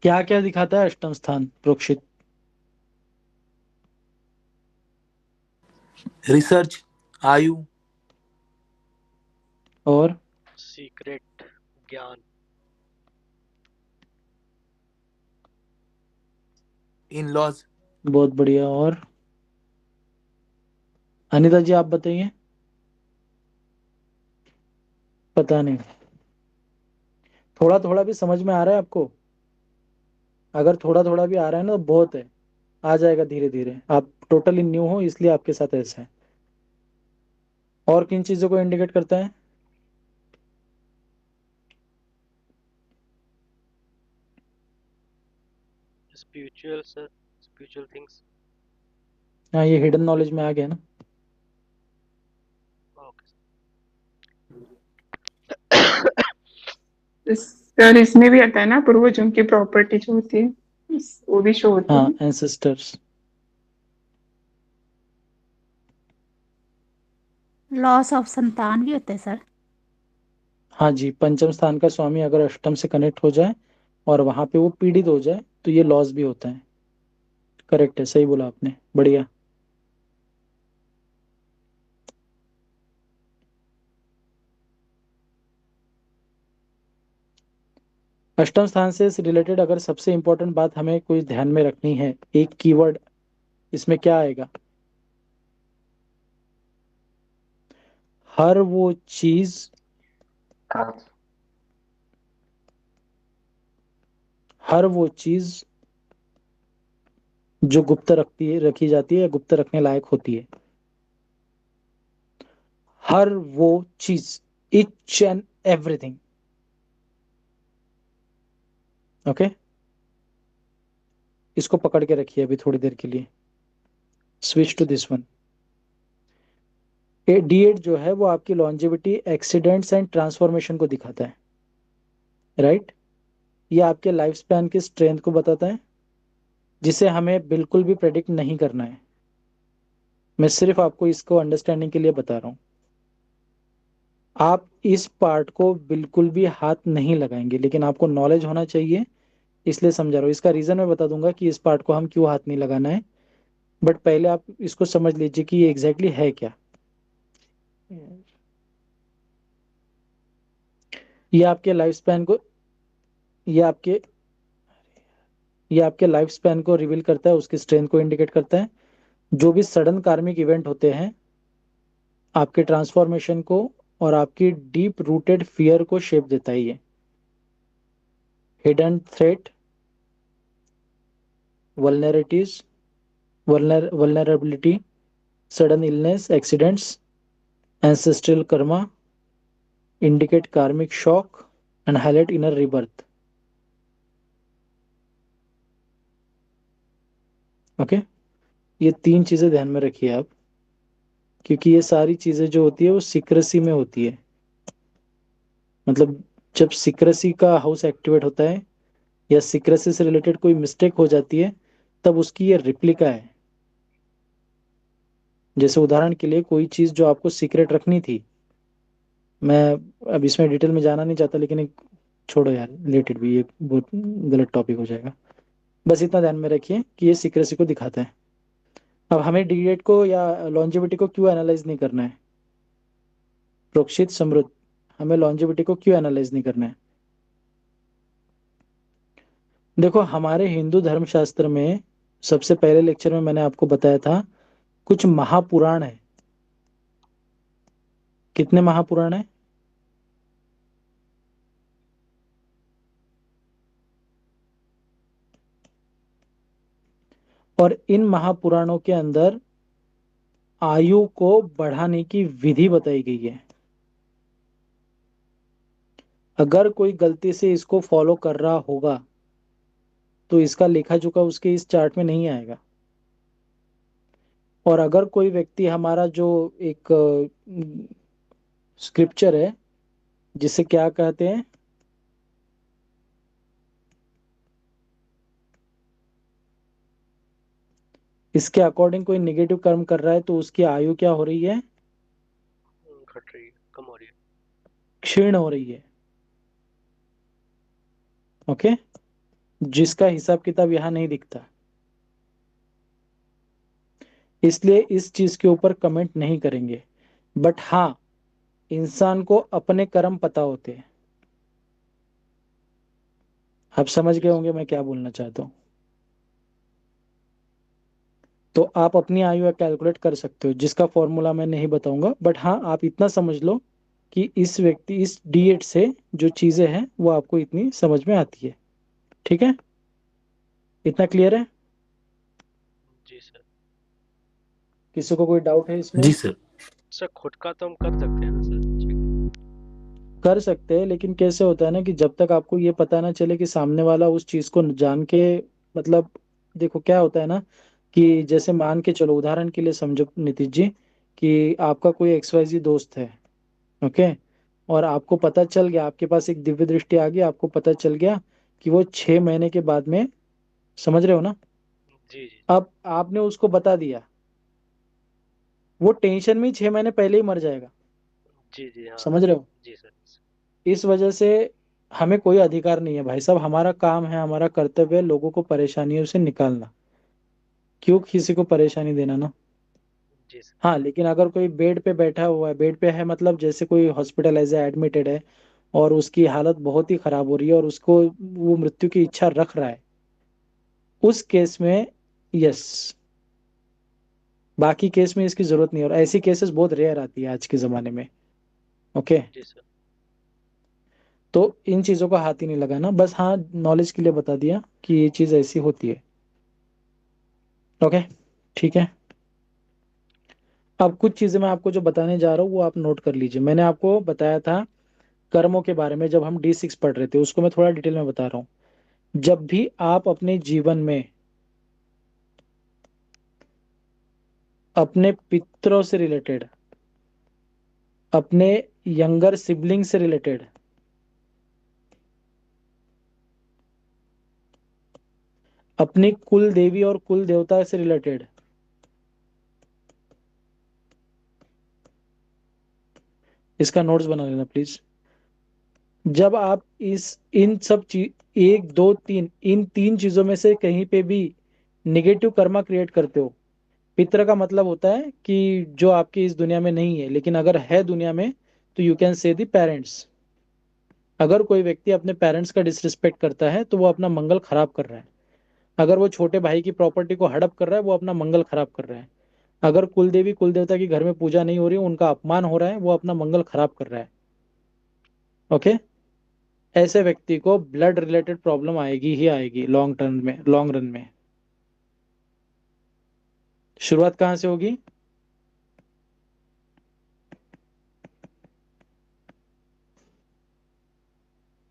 क्या क्या दिखाता है अष्टम स्थान, प्रोक्षित?
रिसर्च, आयु,
और
सीक्रेट, ज्ञान।
In laws.
बहुत बढ़िया। और अनिता जी आप बताइए। पता नहीं, थोड़ा थोड़ा भी समझ में आ रहा है आपको? अगर थोड़ा थोड़ा भी आ रहा है ना तो बहुत है, आ जाएगा धीरे धीरे, आप टोटली न्यू हो इसलिए आपके साथ ऐसा है। और किन चीजों को इंडिकेट करता है?
Spiritual sir, spiritual things.
हाँ, ये हिडन नॉलेज में आ गया ना।
ओके।
सर इसमें भी आता है ना पूर्वजों की प्रॉपर्टी जो होती है, वो भी शो होती
हाँ,
है।
एंसेस्टर्स।
लॉस ऑफ संतान भी होते हैं सर।
हाँ जी, पंचम स्थान का स्वामी अगर अष्टम से कनेक्ट हो जाए और वहां पे वो पीड़ित हो जाए तो ये लॉस भी होता है। करेक्ट है, सही बोला आपने, बढ़िया। अष्टम स्थान से रिलेटेड अगर सबसे इंपॉर्टेंट बात हमें कोई ध्यान में रखनी है, एक कीवर्ड इसमें क्या आएगा? हर वो चीज,
कांच।
हर वो चीज जो गुप्त रखी जाती है या गुप्त रखने लायक होती है, हर वो चीज, इच एंड एवरीथिंग। ओके, इसको पकड़ के रखिए अभी थोड़ी देर के लिए। Switch to this one. D8 जो है वो आपकी लॉन्जेविटी, एक्सीडेंट्स एंड ट्रांसफॉर्मेशन को दिखाता है, राइट। ये आपके लाइफ स्पैन की स्ट्रेंथ को बताता है, जिसे हमें बिल्कुल भी प्रेडिक्ट नहीं करना है। मैं सिर्फ आपको इसको अंडरस्टैंडिंग के लिए बता रहा हूँ। आप इस पार्ट को बिल्कुल भी हाथ नहीं लगाएंगे, लेकिन आपको नॉलेज होना चाहिए, इसलिए समझा रहा हूँ। इसका रीजन मैं बता दूंगा कि इस पार्ट को हम क्यों हाथ नहीं लगाना है, बट पहले आप इसको समझ लीजिए कि ये एग्जैक्टली है क्या। ये आपके लाइफ स्पैन को ये आपके ये आपके लाइफ स्पैन को रिवील करता है, उसकी स्ट्रेंथ को इंडिकेट करता है। जो भी सडन कार्मिक इवेंट होते हैं, आपके ट्रांसफॉर्मेशन को और आपकी डीप रूटेड फियर को शेप देता है। ये hidden threat, vulnerabilities vulnerability, sudden illness, accidents, ancestral karma, indicate karmic shock and highlight inner rebirth. Okay, ये 3 चीजें ध्यान में रखिए आप, क्योंकि ये सारी चीजें जो होती है वो सीक्रेसी में होती है। मतलब जब सीक्रेसी का हाउस एक्टिवेट होता है या सीक्रेसी से रिलेटेड कोई मिस्टेक हो जाती है, तब उसकी ये रिप्लिका है। जैसे उदाहरण के लिए कोई चीज जो आपको सीक्रेट रखनी थी, मैं अब इसमें डिटेल में जाना नहीं चाहता, लेकिन एक छोड़ो यार, रिलेटेड भी ये बहुत गलत टॉपिक हो जाएगा। बस इतना ध्यान में रखिए कि ये सीक्रेसी को दिखाता है। अब हमें D8 को या लॉन्जेविटी को क्यों एनालाइज नहीं करना है, प्रोक्षित समृद्ध, हमें लॉन्जेविटी को क्यों एनालाइज नहीं करना है? देखो, हमारे हिंदू धर्मशास्त्र में सबसे पहले लेक्चर में मैंने आपको बताया था, कुछ महापुराण है। कितने महापुराण है? और इन महापुराणों के अंदर आयु को बढ़ाने की विधि बताई गई है। अगर कोई गलती से इसको फॉलो कर रहा होगा तो इसका लेखा जोखा उसके इस चार्ट में नहीं आएगा। और अगर कोई व्यक्ति हमारा जो एक स्क्रिप्चर है, जिसे क्या कहते हैं, इसके अकॉर्डिंग कोई नेगेटिव कर्म कर रहा है, तो उसकी आयु क्या हो रही है?
घट रही है, कम हो रही है।
क्षीण हो रही है। ओके, जिसका हिसाब किताब यहां नहीं दिखता, इसलिए इस चीज के ऊपर कमेंट नहीं करेंगे। बट हाँ, इंसान को अपने कर्म पता होते हैं। आप समझ गए होंगे मैं क्या बोलना चाहता हूं। तो आप अपनी आयु कैलकुलेट कर सकते हो, जिसका फॉर्मूला मैं नहीं बताऊंगा, बट हाँ आप इतना समझ लो कि इस D8 से जो चीजें हैं वो आपको इतनी समझ में आती है। ठीक है, इतना क्लियर है?
जी सर।
किसी को कोई डाउट है इसमें?
जी सर।
सर खुद का तो हम कर सकते हैं ना सर, चेक?
कर सकते हैं, लेकिन कैसे होता है ना कि जब तक आपको ये पता ना चले कि सामने वाला उस चीज को जान के, मतलब देखो क्या होता है ना, कि जैसे मान के चलो, उदाहरण के लिए समझो नीतीश जी, कि आपका कोई XYZ दोस्त है, ओके, और आपको पता चल गया, आपके पास एक दिव्य दृष्टि आ गई, आपको पता चल गया कि वो 6 महीने के बाद में, समझ रहे हो ना,
जी जी
अब आपने उसको बता दिया, वो टेंशन में ही 6 महीने पहले ही मर जाएगा।
जी जी। हाँ
समझ रहे हो?
जी सर।
इस वजह से हमें कोई अधिकार नहीं है भाई साहब, हमारा काम है, हमारा कर्तव्य है लोगों को परेशानियों से निकालना। क्यों किसी को परेशानी देना ना।
जी सर।
हाँ, लेकिन अगर कोई बेड पे बैठा हुआ है, बेड पे है मतलब जैसे कोई हॉस्पिटलाइज है, एडमिटेड है, और उसकी हालत बहुत ही खराब हो रही है और उसको वो मृत्यु की इच्छा रख रहा है, उस केस में यस, बाकी केस में इसकी जरूरत नहीं है, और ऐसी केसेस बहुत रेयर आती है आज के जमाने में। ओके,
जी सर।
तो इन चीजों का हाथ ही नहीं लगाना, बस हाँ नॉलेज के लिए बता दिया कि ये चीज ऐसी होती है। ओके, ठीक है। अब कुछ चीजें मैं आपको जो बताने जा रहा हूँ वो आप नोट कर लीजिए। मैंने आपको बताया था कर्मों के बारे में, जब हम D6 पढ़ रहे थे, उसको मैं थोड़ा डिटेल में बता रहा हूँ। जब भी आप अपने जीवन में अपने पितरों से रिलेटेड अपने यंगर सिबलिंग से रिलेटेड, अपनी कुल देवी और कुल देवता से रिलेटेड, इसका नोट्स बना लेना प्लीज। जब आप इस इन सब चीज, एक दो तीन, इन तीन चीजों में से कहीं पे भी निगेटिव कर्मा क्रिएट करते हो, पितर का मतलब होता है कि जो आपकी इस दुनिया में नहीं है, लेकिन अगर है दुनिया में तो you can say the parents. अगर कोई व्यक्ति अपने पेरेंट्स का डिसरिस्पेक्ट करता है तो वो अपना मंगल खराब कर रहा है। अगर वो छोटे भाई की प्रॉपर्टी को हड़प कर रहा है, वो अपना मंगल खराब कर रहा है। अगर कुल देवी कुल देवता की घर में पूजा नहीं हो रही, उनका अपमान हो रहा है, वो अपना मंगल खराब कर रहा है। ओके, ऐसे व्यक्ति को ब्लड रिलेटेड प्रॉब्लम आएगी ही आएगी लॉन्ग टर्म में, लॉन्ग रन में। शुरुआत कहां से होगी?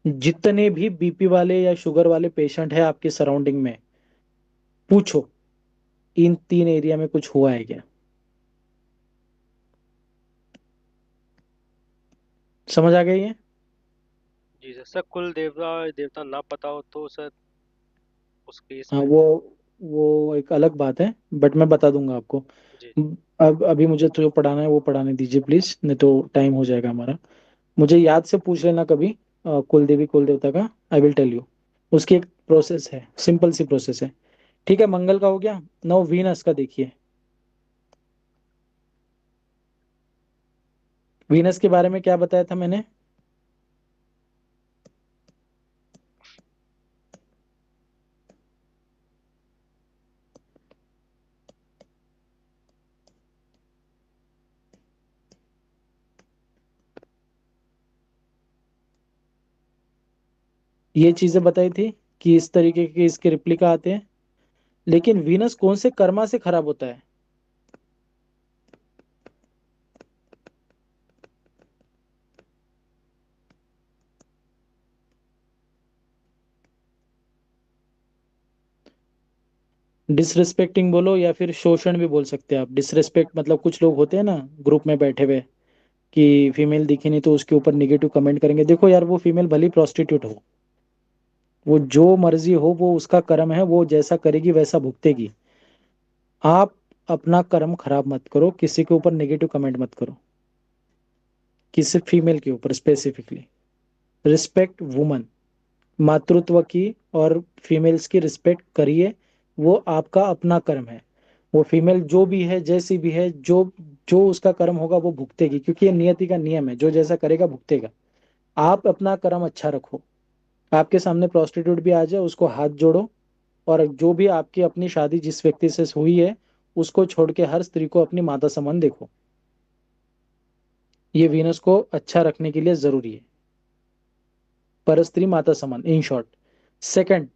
जितने भी बीपी वाले या शुगर वाले पेशेंट है आपके सराउंडिंग में, पूछो इन तीन एरिया में कुछ हुआ है क्या? समझ आ गई है?
जी सर। सर कुल देवता देवता ना पता हो तो सर उस केस
हाँ,
में।
वो एक अलग बात है, बट मैं बता दूंगा आपको।
जी
अब अभी मुझे तो जो पढ़ाना है वो पढ़ाने दीजिए प्लीज, नहीं तो टाइम हो जाएगा हमारा। मुझे याद से पूछ लेना कभी कुल देवी कुल देवता का, आई विल टेल यू। उसकी एक प्रोसेस है, सिंपल सी प्रोसेस है। ठीक है, मंगल का हो गया। नाउ वीनस का देखिए। वीनस के बारे में क्या बताया था मैंने? ये चीजें बताई थी कि इस तरीके के इसके रिप्लिका आते हैं। लेकिन वीनस कौन से कर्मा से खराब होता है? डिसरिस्पेक्टिंग बोलो या फिर शोषण भी बोल सकते हैं आप। डिसरिस्पेक्ट मतलब कुछ लोग होते हैं ना ग्रुप में बैठे हुए, कि फीमेल दिखी नहीं तो उसके ऊपर निगेटिव कमेंट करेंगे। देखो यार, वो फीमेल भली प्रोस्टिट्यूट हो, वो जो मर्जी हो, वो उसका कर्म है, वो जैसा करेगी वैसा भुगतेगी। आप अपना कर्म खराब मत करो, किसी के ऊपर नेगेटिव कमेंट मत करो, किसी फीमेल के ऊपर स्पेसिफिकली। रिस्पेक्ट वुमन, मातृत्व की और फीमेल्स की रिस्पेक्ट करिए, वो आपका अपना कर्म है। वो फीमेल जो भी है, जैसी भी है, जो जो उसका कर्म होगा वो भुगतेगी, क्योंकि ये नियति का नियम है, जो जैसा करेगा भुगतेगा। आप अपना कर्म अच्छा रखो। आपके सामने प्रोस्टिट्यूट भी आ जाए, उसको हाथ जोड़ो, और जो भी आपकी अपनी शादी जिस व्यक्ति से हुई है, उसको छोड़ के हर स्त्री को अपनी माता समान देखो। ये वीनस को अच्छा रखने के लिए जरूरी है, पर स्त्री माता समान, इन शॉर्ट। सेकंड,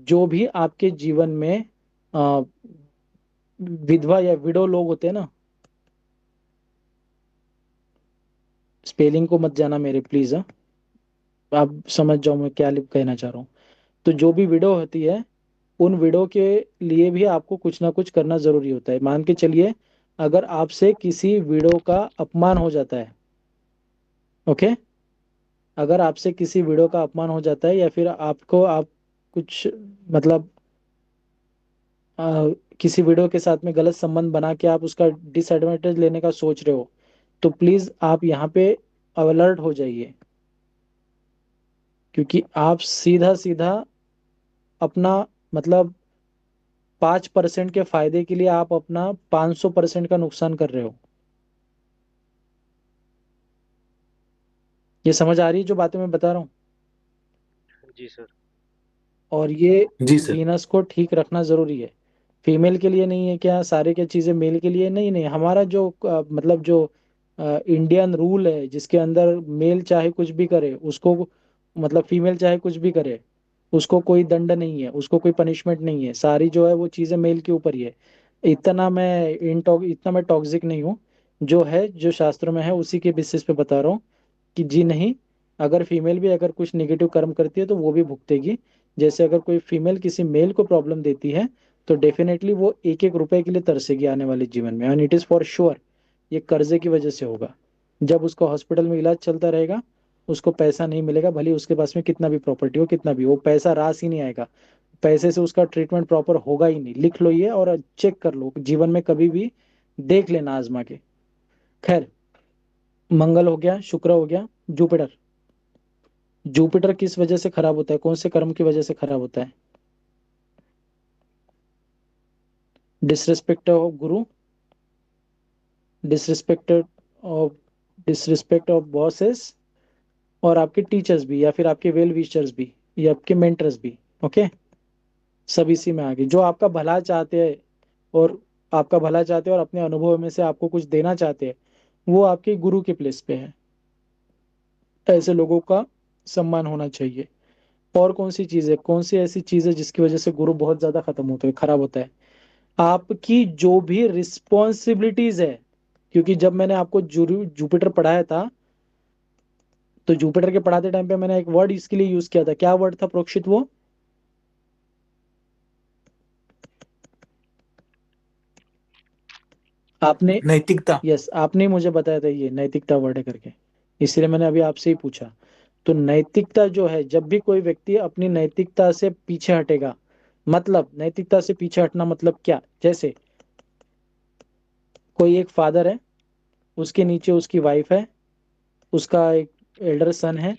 जो भी आपके जीवन में अ, विधवा या विडो लोग होते हैं ना, स्पेलिंग को मत जाना मेरे प्लीज, आप समझ जाओ मैं क्या कहना चाह रहा हूँ। तो जो भी विडो होती है, उन विडो के लिए भी आपको कुछ ना कुछ करना जरूरी होता है। मान के चलिए, अगर आपसे किसी विडो का अपमान हो जाता है, ओके, अगर आपसे किसी विडो का अपमान हो जाता है, या फिर आपको आप कुछ मतलब किसी विडो के साथ में गलत संबंध बना के आप उसका डिसएडवांटेज लेने का सोच रहे हो, तो प्लीज आप यहाँ पे अलर्ट हो जाइए, क्योंकि आप सीधा सीधा अपना मतलब 5% के फायदे के लिए आप अपना 500% का नुकसान कर रहे हो। ये समझ आ रही है जो बातें मैं बता रहा हूँ?
जी सर।
और ये
जी सर।
वीनस को ठीक रखना जरूरी है। फीमेल के लिए नहीं है क्या सारे के चीजें, मेल के लिए नहीं। नहीं, हमारा जो मतलब जो इंडियन रूल है, जिसके अंदर मेल चाहे कुछ भी करे उसको, मतलब फीमेल चाहे कुछ भी करे उसको कोई दंड नहीं है, उसको कोई पनिशमेंट नहीं है। सारी जो है वो चीजें मेल के ऊपर ही है। इतना मैं टॉक्सिक नहीं हूँ। जो है, जो शास्त्रों में है उसी के बेसिस पे बता रहा हूँ कि जी नहीं, अगर फीमेल भी अगर कुछ निगेटिव कर्म करती है तो वो भी भुगतेगी। जैसे अगर कोई फीमेल किसी मेल को प्रॉब्लम देती है, तो डेफिनेटली वो एक एक रुपए के लिए तरसेगी आने वाले जीवन में, and it is for sure ये कर्जे की वजह से होगा। जब उसको हॉस्पिटल में इलाज चलता रहेगा उसको पैसा नहीं मिलेगा, भले उसके पास में कितना भी प्रॉपर्टी हो, कितना भी, वो पैसा रास ही नहीं आएगा, पैसे से उसका ट्रीटमेंट प्रॉपर होगा ही नहीं। लिख लो ये और चेक कर लो, जीवन में कभी भी देख लेना आजमा के। खैर, मंगल हो गया, शुक्र हो गया, जुपिटर। जुपिटर किस वजह से खराब होता है, कौन से कर्म की वजह से खराब होता है? Disrespect of Guru, disrespect of disrespect of bosses, और आपके टीचर्स भी, या फिर आपके वेल विशर्स भी, या आपके मेंटर्स भी। ओके, सब इसी में आगे। जो आपका भला चाहते हैं और आपका भला चाहते हैं और अपने अनुभव में से आपको कुछ देना चाहते हैं, वो आपके गुरु के प्लेस पे है। ऐसे लोगों का सम्मान होना चाहिए। और कौन सी चीज है, कौन सी ऐसी चीज है जिसकी वजह से गुरु बहुत ज्यादा खत्म होते हैं, खराब होता है? आपकी जो भी रिस्पॉन्सिबिलिटीज है, क्योंकि जब मैंने आपको जुपिटर पढ़ाया था तो जुपिटर के पढ़ाते टाइम पे मैंने एक वर्ड इसके लिए यूज किया था। क्या वर्ड था प्रोक्षित? वो आपने,
नैतिकता।
यस, आपने ही मुझे बताया था ये नैतिकता वर्ड है करके, इसलिए मैंने अभी आपसे ही पूछा। तो नैतिकता जो है, जब भी कोई व्यक्ति अपनी नैतिकता से पीछे हटेगा, मतलब नैतिकता से पीछे हटना मतलब क्या? जैसे कोई एक फादर है, उसके नीचे उसकी वाइफ है, उसका एक एल्डर सन है,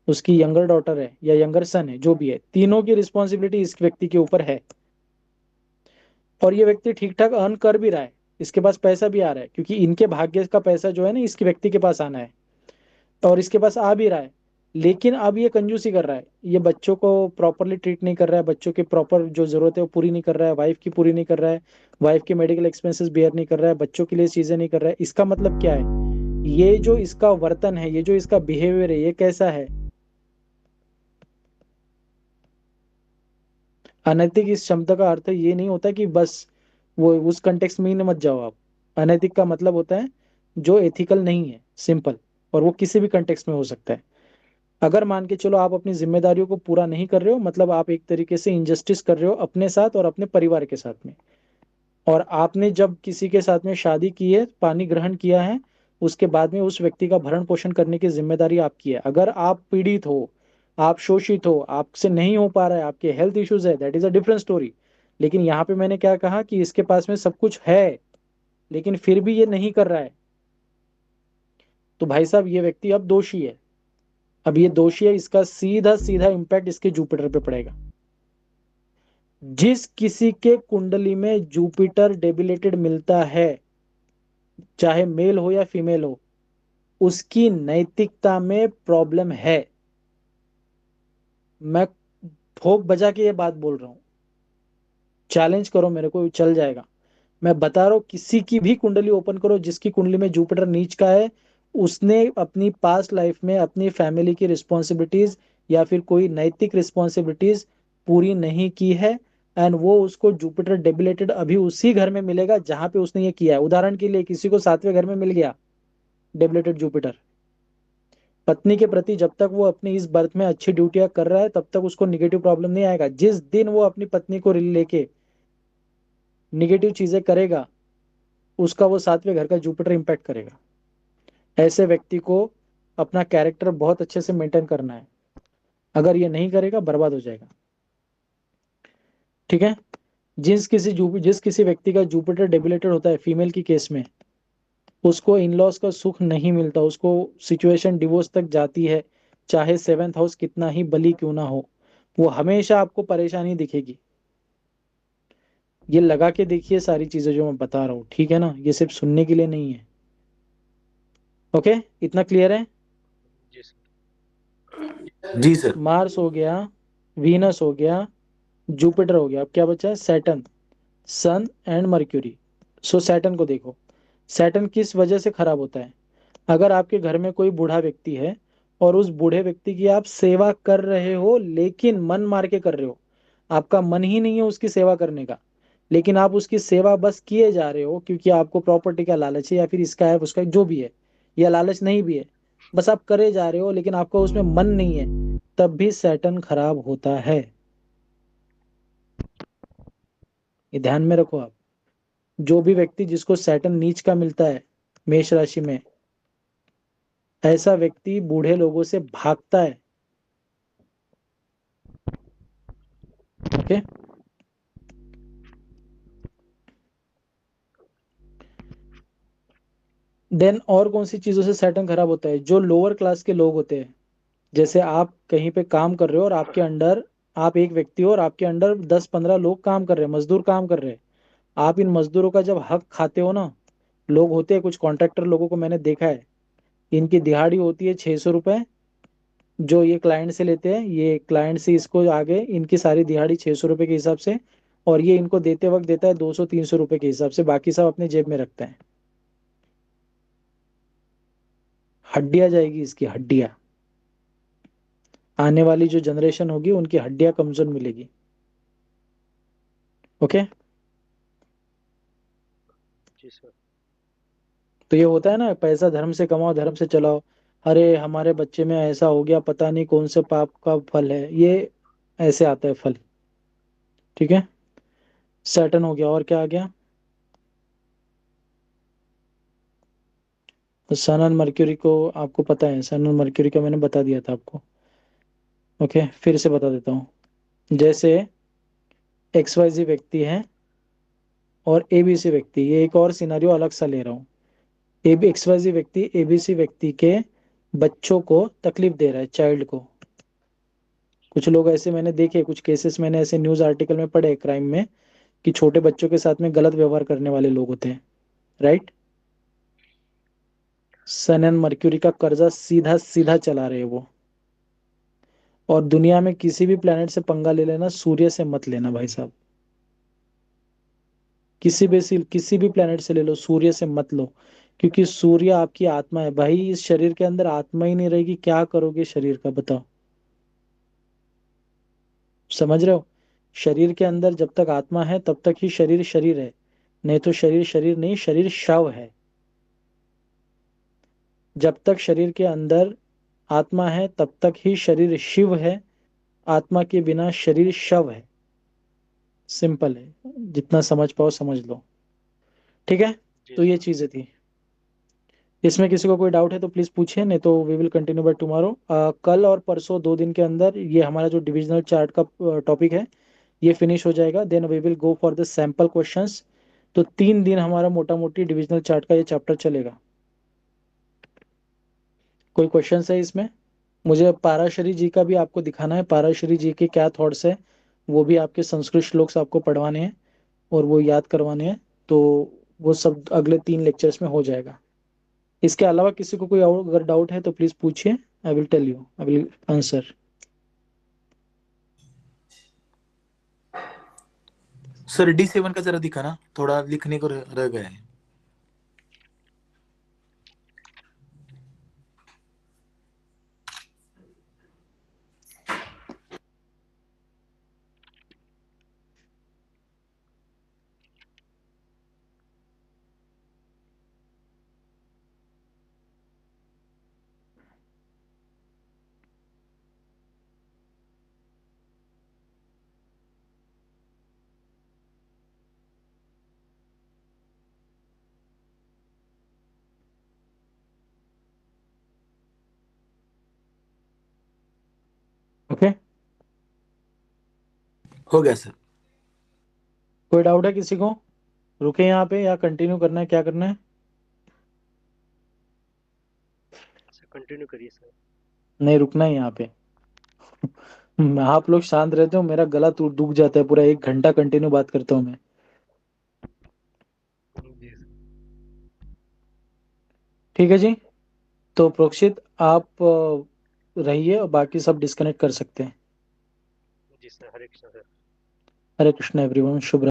उसकी यंगर डॉटर है या यंगर सन है, जो भी है, तीनों की रिस्पॉन्सिबिलिटी इस व्यक्ति के ऊपर है। और ये व्यक्ति ठीक ठाक अर्न कर भी रहा है, इसके पास पैसा भी आ रहा है, क्योंकि इनके भाग्य का पैसा जो है ना, इसके व्यक्ति के पास आना है, और इसके पास आ भी रहा है। लेकिन अब ये कंजूसी कर रहा है, ये बच्चों को प्रॉपरली ट्रीट नहीं कर रहा है, बच्चों की प्रॉपर जो जरूरत है वो पूरी नहीं कर रहा है, वाइफ की पूरी नहीं कर रहा है, वाइफ के मेडिकल एक्सपेंसेस बियर नहीं कर रहा है, बच्चों के लिए चीजें नहीं कर रहा है। इसका मतलब क्या है? ये जो इसका वर्तन है, ये जो इसका बिहेवियर है, ये कैसा है? अनैतिक। इस क्षमता का अर्थ ये नहीं होता कि बस वो उस कंटेक्स्ट में ही मत जाओ आप। अनैतिक का मतलब होता है जो एथिकल नहीं है, सिंपल। और वो किसी भी कंटेक्स्ट में हो सकता है। अगर मान के चलो आप अपनी जिम्मेदारियों को पूरा नहीं कर रहे हो, मतलब आप एक तरीके से इंजस्टिस कर रहे हो अपने साथ और अपने परिवार के साथ में। और आपने जब किसी के साथ में शादी की है, पानी ग्रहण किया है, उसके बाद में उस व्यक्ति का भरण पोषण करने की जिम्मेदारी आपकी है। अगर आप पीड़ित हो, आप शोषित हो, आपसे नहीं हो पा रहा है, आपके हेल्थ इश्यूज है, that is a different story. लेकिन यहाँ पे मैंने क्या कहा कि इसके पास में सब कुछ है लेकिन फिर भी ये नहीं कर रहा है, तो भाई साहब ये व्यक्ति अब दोषी है। अब ये दोषी है, इसका सीधा सीधा इम्पैक्ट इसके जुपिटर पे पड़ेगा। जिस किसी के कुंडली में जुपिटर डेबिलेटेड मिलता है, चाहे मेल हो या फीमेल हो, उसकी नैतिकता में प्रॉब्लम है। मैं ठोक बजा के ये बात बोल रहा हूं, चैलेंज करो मेरे को, चल जाएगा। मैं बता रहा हूं, किसी की भी कुंडली ओपन करो जिसकी कुंडली में जुपिटर नीच का है, उसने अपनी पास्ट लाइफ में अपनी फैमिली की रिस्पॉन्सिबिलिटीज या फिर कोई नैतिक रिस्पॉन्सिबिलिटीज पूरी नहीं की है। एंड वो उसको जुपिटर डेबिलेटेड अभी उसी घर में मिलेगा जहां पे उसने ये किया है। उदाहरण के लिए किसी को 7वें घर में मिल गया डेबिलेटेड जुपिटर, पत्नी के प्रति जब तक वो अपनी इस बर्थ में अच्छी ड्यूटियां कर रहा है तब तक उसको निगेटिव प्रॉब्लम नहीं आएगा। जिस दिन वो अपनी पत्नी को लेके निगेटिव चीजें करेगा, उसका वो 7वें घर का जुपिटर इंपैक्ट करेगा। ऐसे व्यक्ति को अपना कैरेक्टर बहुत अच्छे से मेंटेन करना है। अगर ये नहीं करेगा, बर्बाद हो जाएगा। ठीक है? जिस किसी व्यक्ति का जुपिटर डेबिलेटेड होता है फीमेल की केस में, उसको इन लॉज का सुख नहीं मिलता, उसको सिचुएशन डिवोर्स तक जाती है, चाहे 7th हाउस कितना ही बली क्यों ना हो, वो हमेशा आपको परेशानी दिखेगी। ये लगा के देखिए सारी चीजें जो मैं बता रहा हूँ, ठीक है ना? ये सिर्फ सुनने के लिए नहीं है। ओके, इतना क्लियर है?
जी सर।
जी सर।
मार्स हो गया, वीनस हो गया, जुपिटर हो गया, अब क्या बचा है? Saturn, Sun and Mercury. So Saturn को देखो, सैटर्न किस वजह से खराब होता है? अगर आपके घर में कोई बूढ़ा व्यक्ति है और उस बूढ़े व्यक्ति की आप सेवा कर रहे हो, लेकिन मन मार के कर रहे हो, आपका मन ही नहीं है उसकी सेवा करने का, लेकिन आप उसकी सेवा बस किए जा रहे हो क्योंकि आपको प्रॉपर्टी का लालच है या फिर इसका है उसका, जो भी है, या लालच नहीं भी है, बस आप करे जा रहे हो लेकिन आपका उसमें मन नहीं है, तब भी सैटर्न खराब होता है। ये ध्यान में रखो आप। जो भी व्यक्ति जिसको सैटर्न नीच का मिलता है मेष राशि में, ऐसा व्यक्ति बूढ़े लोगों से भागता है। ओके, देन और कौन सी चीजों से सैटर्न खराब होता है? जो लोअर क्लास के लोग होते हैं, जैसे आप कहीं पे काम कर रहे हो और आपके अंडर, आप एक व्यक्ति हो और आपके अंडर 10-15 लोग काम कर रहे हैं, मजदूर काम कर रहे हैं। आप इन मजदूरों का जब हक खाते हो ना, लोग होते हैं कुछ कॉन्ट्रैक्टर लोगों को मैंने देखा है, इनकी दिहाड़ी होती है 600 रुपये, जो ये क्लाइंट से लेते हैं, ये क्लाइंट से इसको आगे इनकी सारी दिहाड़ी 600 रुपये के हिसाब से, और ये इनको देते वक्त देता है 200-300 रुपये के हिसाब से, बाकी सब अपने जेब में रखता है। हड्डियां जाएगी इसकी, हड्डियां। आने वाली जो जनरेशन होगी उनकी हड्डियां कमजोर मिलेगी। ओके,
जी सर।
तो ये होता है ना, पैसा धर्म से कमाओ धर्म से चलाओ। अरे हमारे बच्चे में ऐसा हो गया, पता नहीं कौन से पाप का फल है ये, ऐसे आता है फल। ठीक है, सैटर्न हो गया, और क्या आ गया? तो सन और मर्क्यूरी को आपको पता है, सन और मर्क्यूरी का मैंने बता दिया था आपको। ओके, फिर से बता देता हूँ। जैसे XYZ व्यक्ति है और ABC व्यक्ति, ये एक और सिनारियो अलग सा ले रहा हूँ। XYZ व्यक्ति ABC व्यक्ति के बच्चों को तकलीफ दे रहा है, चाइल्ड को। कुछ लोग ऐसे मैंने देखे, कुछ केसेस मैंने ऐसे न्यूज आर्टिकल में पढ़े क्राइम में, कि छोटे बच्चों के साथ में गलत व्यवहार करने वाले लोग होते हैं। राइट, सन एंड मर्क्यूरी का कर्जा सीधा सीधा चला रहे हैं वो। और दुनिया में किसी भी प्लेनेट से पंगा ले लेना, सूर्य से मत लेना भाई साहब। किसी भी प्लेनेट से ले लो, सूर्य से मत लो, क्योंकि सूर्य आपकी आत्मा है भाई। इस शरीर के अंदर आत्मा ही नहीं रहेगी, क्या करोगे शरीर का, बताओ? समझ रहे हो? शरीर के अंदर जब तक आत्मा है तब तक ही शरीर शरीर है, नहीं तो शरीर शरीर नहीं, शरीर शव है। जब तक शरीर के अंदर आत्मा है तब तक ही शरीर शिव है, आत्मा के बिना शरीर शव है। सिंपल है, जितना समझ पाओ समझ लो। ठीक है,
जी
तो ये
सर।
चीजें थी। इसमें किसी को कोई डाउट है तो प्लीज पूछिए, नहीं तो we will continue by tomorrow. कल और परसों 2 दिन के अंदर ये हमारा जो डिविजनल चार्ट का टॉपिक है ये फिनिश हो जाएगा। Then we will go for the sample questions. तो 3 दिन हमारा मोटा मोटी डिविजनल चार्ट का ये चैप्टर चलेगा। कोई क्वेश्चन है इसमें? मुझे पाराशरी जी का भी आपको दिखाना है, पाराशरी जी के क्या थॉट्स है, वो भी आपके संस्कृत श्लोक आपको पढ़वाने हैं और वो याद करवाने हैं। तो वो सब अगले 3 लेक्चर्स में हो जाएगा। इसके अलावा किसी को कोई और अगर डाउट है तो प्लीज पूछिए, I will tell you, I will answer.
Sir D7 का जरा दिखाना, थोड़ा लिखने को रह गया है।
ओके,
हो गया सर।
कोई डाउट है किसी को? रुके यहाँ पे या कंटिन्यू करना है, क्या करना है?
सर कंटिन्यू करिए सर।
नहीं, रुकना है यहाँ पे। आप लोग शांत रहते हो, मेरा गला दुख जाता है, पूरा 1 घंटा कंटिन्यू बात करता हूँ मैं।
जी सर।
ठीक है जी, तो प्रोक्षित आप रहिए और बाकी सब डिस्कनेक्ट कर सकते हैं।
जी सर, हरे कृष्ण सर।
हरे कृष्ण एवरीवन, शुभ